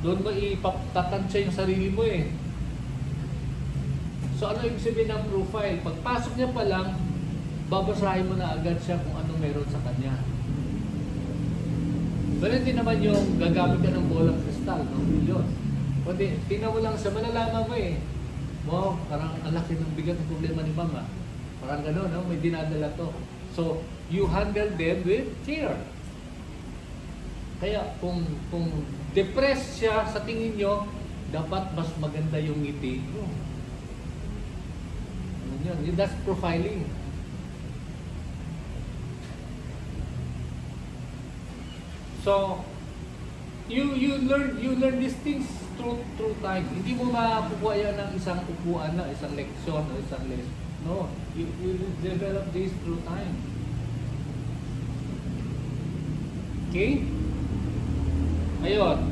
doon mo ipatatansya yung sarili mo eh. So ano yung sabihin ng profile? Pagpasok niya pa lang, babasahin mo na agad siya kung anong meron sa kanya. Ganun din naman yung gagamit ka ng bolang kristal, no? Yun. Kundi, tingnan mo lang siya, malalaman mo eh. Wow, parang ang laki ng bigat ng problema ni mama. Parang gano'n, no? May dinadala to. So, you handle them with care. Kaya kung depressed siya sa tingin nyo, dapat mas maganda yung ngiti mo. Yun, that's profiling. So, you learn these things through time. Hindi mo makukuha yan ng isang upuan na, isang leksyon o isang lesson. No, you develop this through time. Okay? Ayun.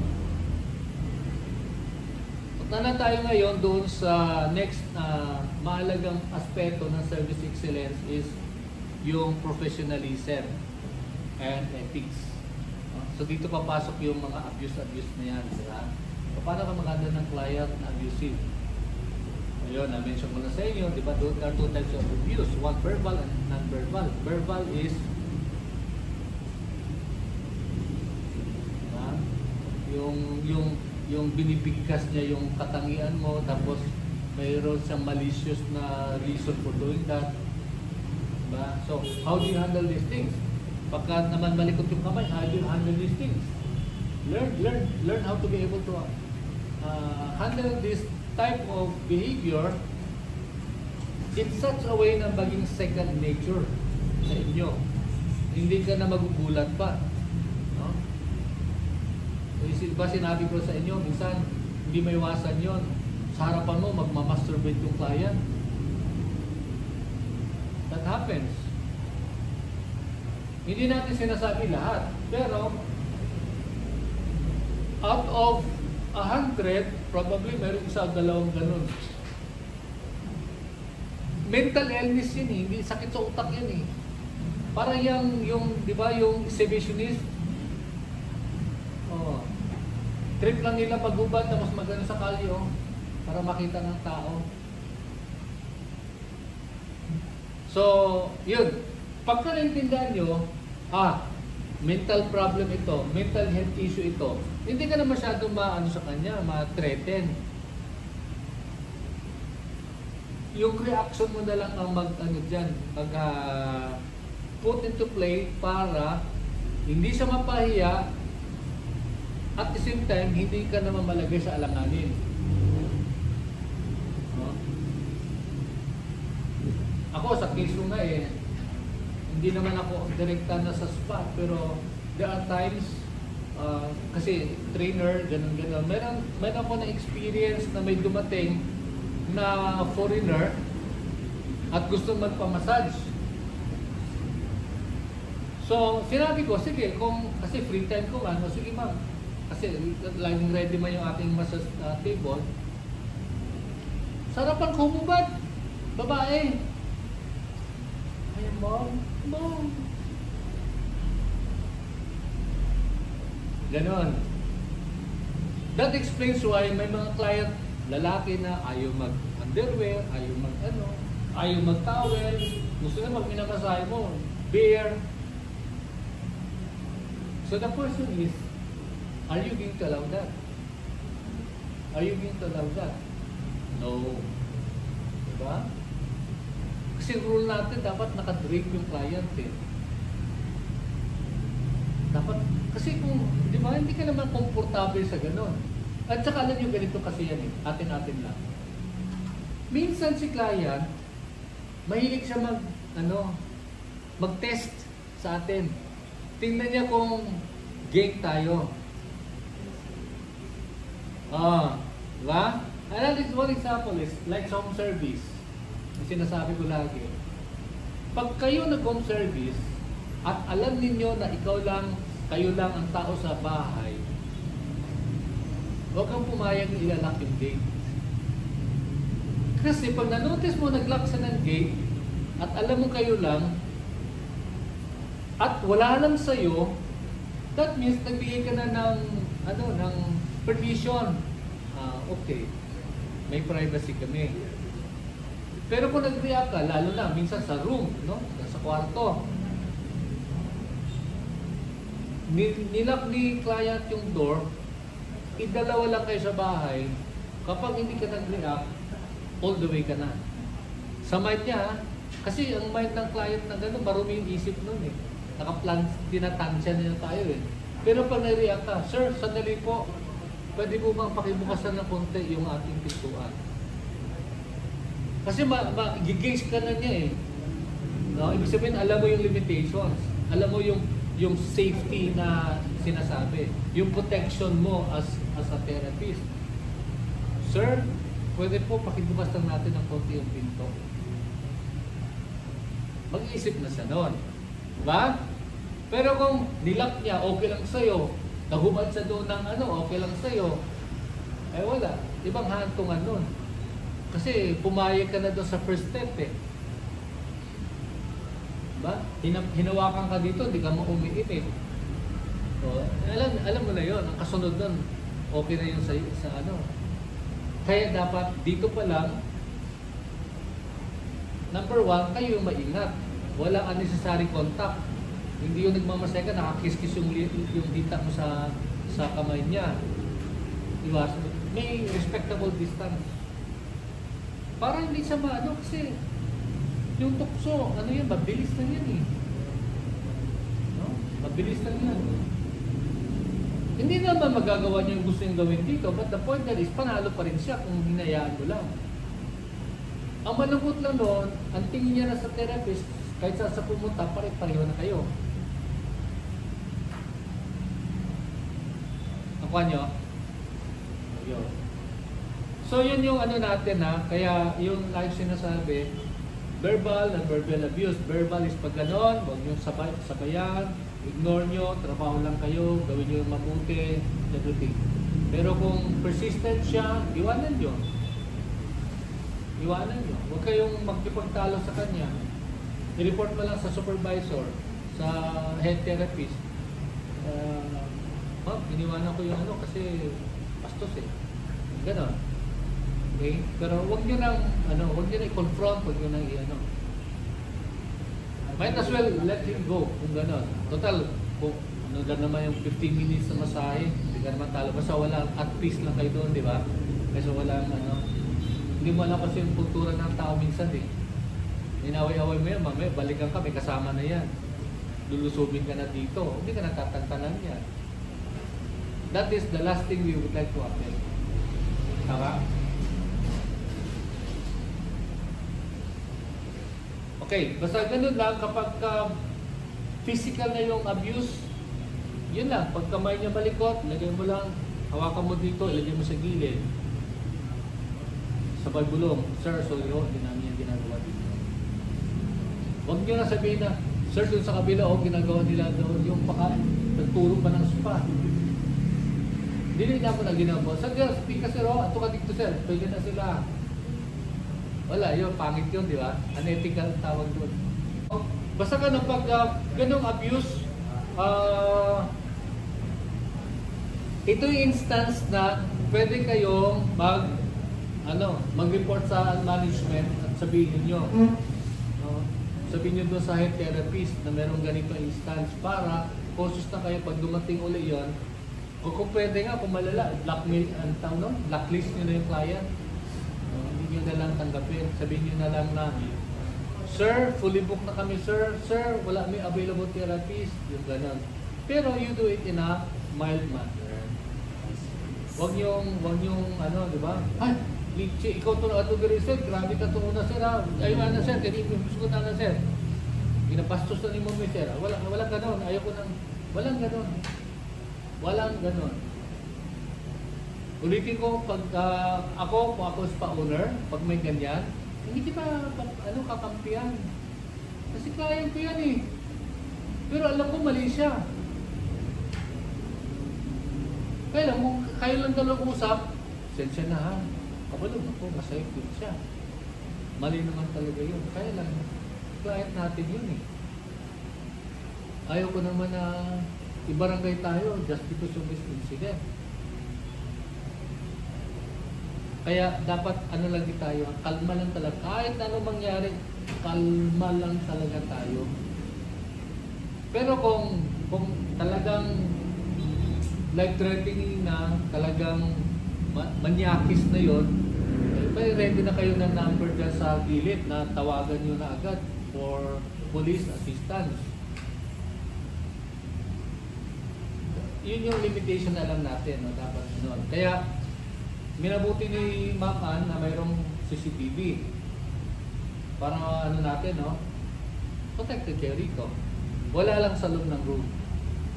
Punta na tayo ngayon doon sa next mahalagang aspeto ng service excellence is yung professionalism and ethics. So dito papasok yung mga abuse na yan. Diba? So, paano ka maganda ng client na abusive? Ayun, na-mention ko na sa inyo, di ba? There are two types of abuse. One, verbal and non-verbal. Verbal is yung binibigkas niya yung katangian mo, tapos mayroon siyang malicious na reason for doing that. Diba? So, how do you handle these things? Pagka naman malikot yung kamay, how do you handle these things? Learn how to be able to handle this type of behavior in such a way na maging second nature sa inyo. Hindi ka na magugulat pa. No? So, diba sinabi ko sa inyo, minsan hindi may iwasan yon. Sa harapan mo, magmamasturbate yung client. That happens. Hindi natin sinasabi lahat. Pero, out of 100, probably meron isa o dalawang ganun. Mental illness yun eh, hindi sakit sa utak yun eh. Parang yung di ba, yung exhibitionist, trip lang nila maghubad na mas magano sa kalye, para makita ng tao. So, yun. Pagka naintindihan nyo, mental problem ito, mental health issue ito, hindi ka na masyadong maano sa kanya, ma-threaten. Yung reaction mo na lang ang put into play para hindi siya mapahiya at the same time, hindi ka naman malagay sa alanganin. Ako, sa case ko nga hindi naman ako direkta na sa spot, pero there are times, kasi trainer, ganun. Meron ako na experience na may dumating na foreigner at gusto magpamassage. So, sinabi ko, sige, kasi free time ko, sige ma'am, kasi laging ready man yung ating massage table. Sarapan ko humubad, babae. Ay, mom. Ganon. That explains why may mga client, lalaki na ayaw mag-underwear, ayaw mag-towel, gusto na mag-minamasahe mo, beer. So the question is, are you going to allow that? Are you going to allow that? No. Diba? Kasi rule natin, dapat nakadrape yung client Dapat, kasi kung, di ba, hindi ka naman komportable sa ganon. At saka alam nyo, ganito kasi yan atin-atin lang. Minsan si client, mahilig siya mag-test sa atin. Tingnan niya kung gang tayo. Diba? One example is, like home service. Sinasabi ko lagi, pag kayo nag-home service at alam ninyo na kayo lang ang tao sa bahay, huwag kang pumayag na ilalak yung gate. Kasi pag na-notice mo nag-lock siya ng gate at alam mo kayo lang at wala lang sa'yo, that means nagbigay ka na ng permission. Okay, may privacy kami. Pero kung nag-react ka, lalo na minsan sa room, sa kwarto, nilak ni client yung door, idalawa lang kayo sa bahay, kapag hindi ka nag-react, all the way ka na. Sa mind niya, kasi ang mind ng client na gano'n, marumi yung isip nun Nakaplan, tinatansya niya tayo Pero pag nag-react ka, sir, sandali po, pwede po bang pakibukasan ng konti yung ating pintuan? Kasi gigauge ka na niya Ibig sabihin, alam mo yung limitations. Alam mo yung safety na sinasabi. Yung protection mo as a therapist. Sir, pwede po pakibukas lang natin ng konti yung pinto. Mag-iisip na siya noon. Diba? Pero kung nilak niya, okay lang sa'yo. Nahubad siya doon ng okay lang sa'yo. Wala. Ibang hantungan nun. Kasi pumayag ka na doon sa first step Diba? Hinawakan ka dito, di ka maumiinit. So, alam mo na yon. Ang kasunod nun, okay na yun sa Kaya dapat dito pa lang, number 1, kayo yung maingat. Walang unnecessary contact. Hindi yung nagmamasaya ka, nakakiss-kiss yung dita mo sa sa kamay niya. Diba? May respectable distance. Para hindi siya maano kasi yung tukso, ano yan, mabilis lang yan eh. No? Mabilis lang yan. Hindi naman magagawa niya yung gusto niyang gawin dito, but the point that is, panalo pa rin siya kung hinayaan mo lang. Ang malungkot lang doon, ang tingin niya na sa therapist, kahit sa pumunta, pare-pareho na kayo. Nakuha nyo? Ayun. So yun yung ano natin ha, kaya yung like sinasabi, verbal and verbal abuse. Verbal is pag ganon, huwag nyo sabayan, ignore nyo, trabaho lang kayo, gawin nyo mabuti, everything. Pero kung persistent siya, iwanan nyo. Iwanan nyo. Huwag kayong magkipagtalo sa kanya. I-report mo lang sa supervisor, sa head therapist. Iniwanan ko yung ano kasi bastos eh. Ganon. Okay? Pero huwag nyo nang, huwag nyo nang i-confront, huwag nyo nang i-ano. Might as well let him go kung ganon. Total, kung ano lang naman yung 15 minutes na masahe, hindi ka naman talo. Basta walang at peace lang kayo doon, di ba? Kasi walang hindi mo alam kasi yung kultura ng tao minsan eh. Inaway-away mo yan, mamaya balikan ka, may kasama na yan. Lulusubin ka na dito, hindi ka natatantanan yan. That is the last thing we would like to happen. Tama? Okay, basta ganun lang kapag physical na yung abuse, yun lang, pag kamay niya malikot, lagay mo lang, hawakan mo dito, ilagay mo sa gilid. Sabay bulong, sir, sorry ho, hindi namin yung ginagawa dito. Huwag nyo na sabihin na, sir, dun sa kabila, ginagawa nila doon yung nagturo pa ng spa. Dili na mo na ginagawa. Sir, speak ka sir, ato ka dito sir, pwede na sila. Wala, yun, pangit yun, di ba? Unethical tawag doon. Basta ka na pag ganong abuse, ito yung instance na pwede kayong mag-report sa management at sabihin nyo. Sabihin nyo doon sa head therapist na merong ganito instance para cautious na kayo pag dumating uli yon. O kung pwede nga, kung malala, blacklist nyo na yung client. Hindi nyo na lang tanggapin. Sabihin nyo na lang na, sir, fully booked na kami, sir. Sir, wala may available therapist. Yung ganon. Pero you do it in a mild manner. Huwag yung di ba? Ay, Lichi, ikaw to na ato gari, sir. Grabe ka to na, sir. Ayun na, sir. Kanipin ko na, sir. Pinapastos na ni mo, sir. Walang ganon. Ayoko nang, walang ganon. Walang ganon. Ulitin ko, pag kung ako spa owner, pag may ganyan, hindi kita kakampihan. Kasi kaya ko yan eh. Pero alam ko mali siya. Kaya lang, kung kayo lang dalawang usap, sensya na ha. Kabalong ako, masaya din siya. Mali naman talaga yun. Kaya lang, client natin yun eh. Ayaw ko naman na ibarangay tayo just because of this incident. Kaya dapat lang tayo, kalma lang talaga. Kahit ano mangyari, kalma lang talaga tayo. Pero kung talagang life-threatening na, talagang manyakis na yon, may ready na kayo ng number dyan sa gilid na tawagan nyo na agad for police assistance. Yun yung limitation na lang natin, no? Dapat nun. Kaya, minabuti ni Ma'am Ann na mayroong CCTV. Para natin, no? Protected kayo rito. Wala lang sa loob ng room.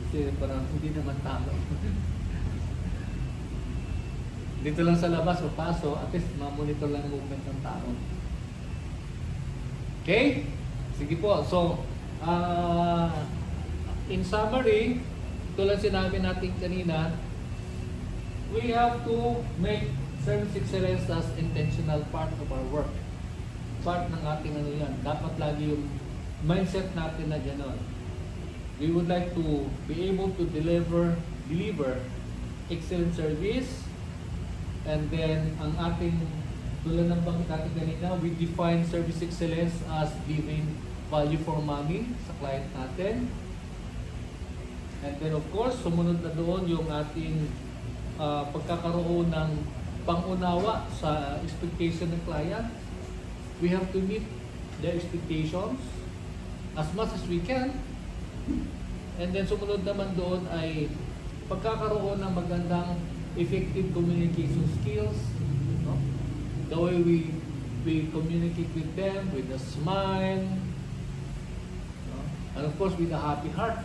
Kasi parang hindi naman tama. Dito lang sa labas o paso, at least ma-monitor lang movement ng tao. Okay? Sige po. So, in summary, tulad sinabi natin kanina, we have to make service excellence as intentional part of our work. Part ng ating yan. Dapat lagi yung mindset natin na gano'n. We would like to be able to deliver excellent service, and then ang ating tulad ng banggit natin kanina, we define service excellence as giving value for money sa client natin. And then of course, sumunod na doon yung ating pagkakaroon ng pangunawa sa expectation ng client. We have to meet their expectations as much as we can. And then sumunod naman doon ay pagkakaroon ng magandang effective communication skills. No? The way we communicate with them with a smile, no? And of course with a happy heart.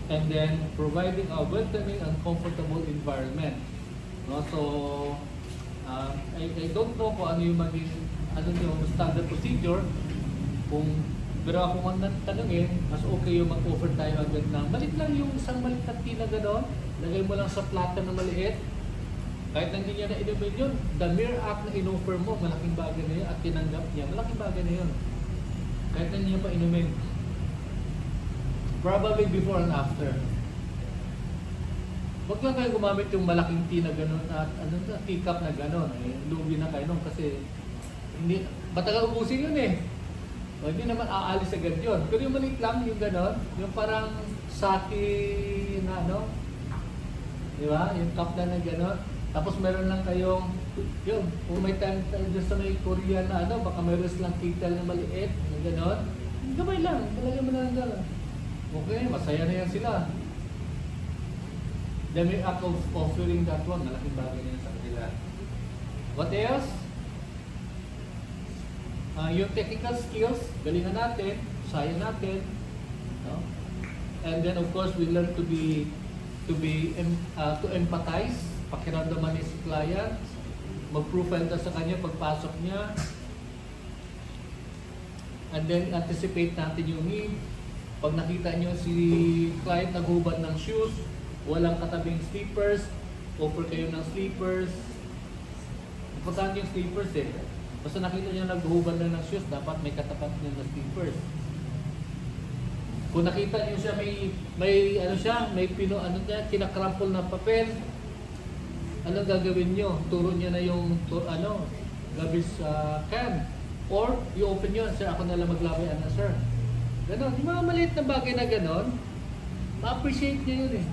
And then providing a welcoming and comfortable environment. No? So, I don't know kung ano yung maging yung standard procedure. Pero ako man tanungin, mas okay yung mag-offer tayo agad na balik lang yung isang maliit na tea na gano'n, lagay mo lang sa plata na maliit. Kahit na hindi niya na inumin yun, the mere act na in-offer mo, malaking bagay na yun at tinanggap niya, malaking bagay na yun. Kahit na hindi niya pa inumin. Probably before and after. Huwag lang kayo gumamit yung malaking tea na gano'n at teacup na gano'n. Lugi na kayo nun kasi hindi, matagal ubusin yun eh. O, hindi naman aalis agad yun. Pero yung maliit lang, yung gano'n, yung parang sake na di ba? Yung cup na gano'n. Tapos meron lang kayong, yun, kung may time tayo dyan sa may Korean na baka meron silang kitel na maliit, na gano'n. Gabay lang, talaga mo na lang gano'n. Okay, masaya na yan sila. The mere act of offering that one, malaking bagay na yan sa kanila. What else? Yung technical skills, galingan natin, sayang natin, no? And then of course we learn to empathize, pakiramdaman ni si client, mag-profile ta sa kanya pagpasok niya, and then anticipate natin yung need. Pag nakita niyo si client naghubad ng shoes, walang katabing slippers, offer kayo ng slippers. Importante yung slippers eh. Basta nakita niyo naghuhubad na ng shoes, dapat may katapat niyo na slippers. Kung nakita niyo siya may kinakrampol na papel, anong gagawin niyo? Turo niyo na yung garbage can. Or i-open niyo, sir, ako na lang maglabay sir. Ganon, yung mga maliit na bagay na ganon, ma-appreciate niyo yun eh.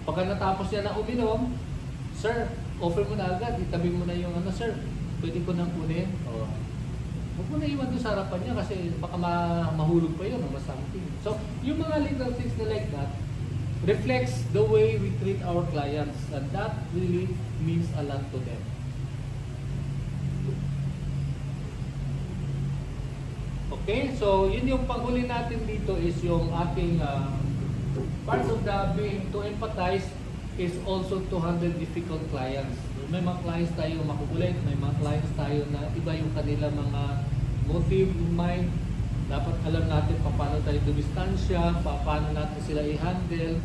Pagka natapos niya na uminom, sir, offer mo na agad, itabi mo na yung sir, pwede ko nang kunin. Huwag mo na iwan doon sa harapan niya kasi baka mahulog pa yun o something. So, yung mga little things na like that reflects the way we treat our clients, and that really means a lot to them. Okay, so yun yung panghuli natin dito is yung ating parts of the being to empathize is also to handle difficult clients. May mga clients tayo makukulit, may mga clients tayo na iba yung kanila mga motive in mind. Dapat alam natin paano tayo dumistansya, paano natin sila i-handle.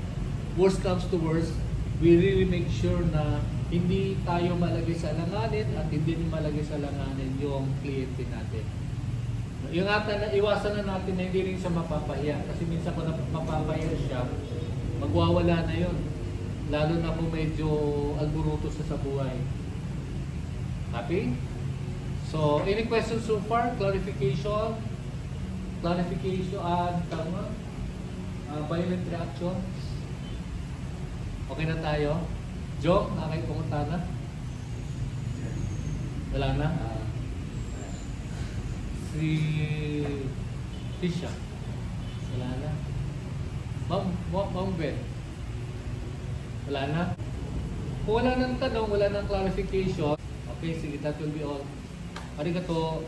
Worst comes to worst, we really make sure na hindi tayo malagay sa alanganin at hindi malagay sa alanganin yung kliyente natin. Ingatan na, iwasan na natin na hindi rin siya mapapahiya. Kasi minsan kung mapapahiya siya, magwawala na yun. Lalo na kung medyo alburuto sa buhay. Happy? So, any questions so far? Clarification? Tama? Violent reaction? Okay na tayo? Jong, nakay pumunta na? Wala na? Si Tisha. Wala na. Ma'am Ben. Wala na. Kung wala nang tanong, wala nang clarification. Okay, sige, that will be all. Arigato.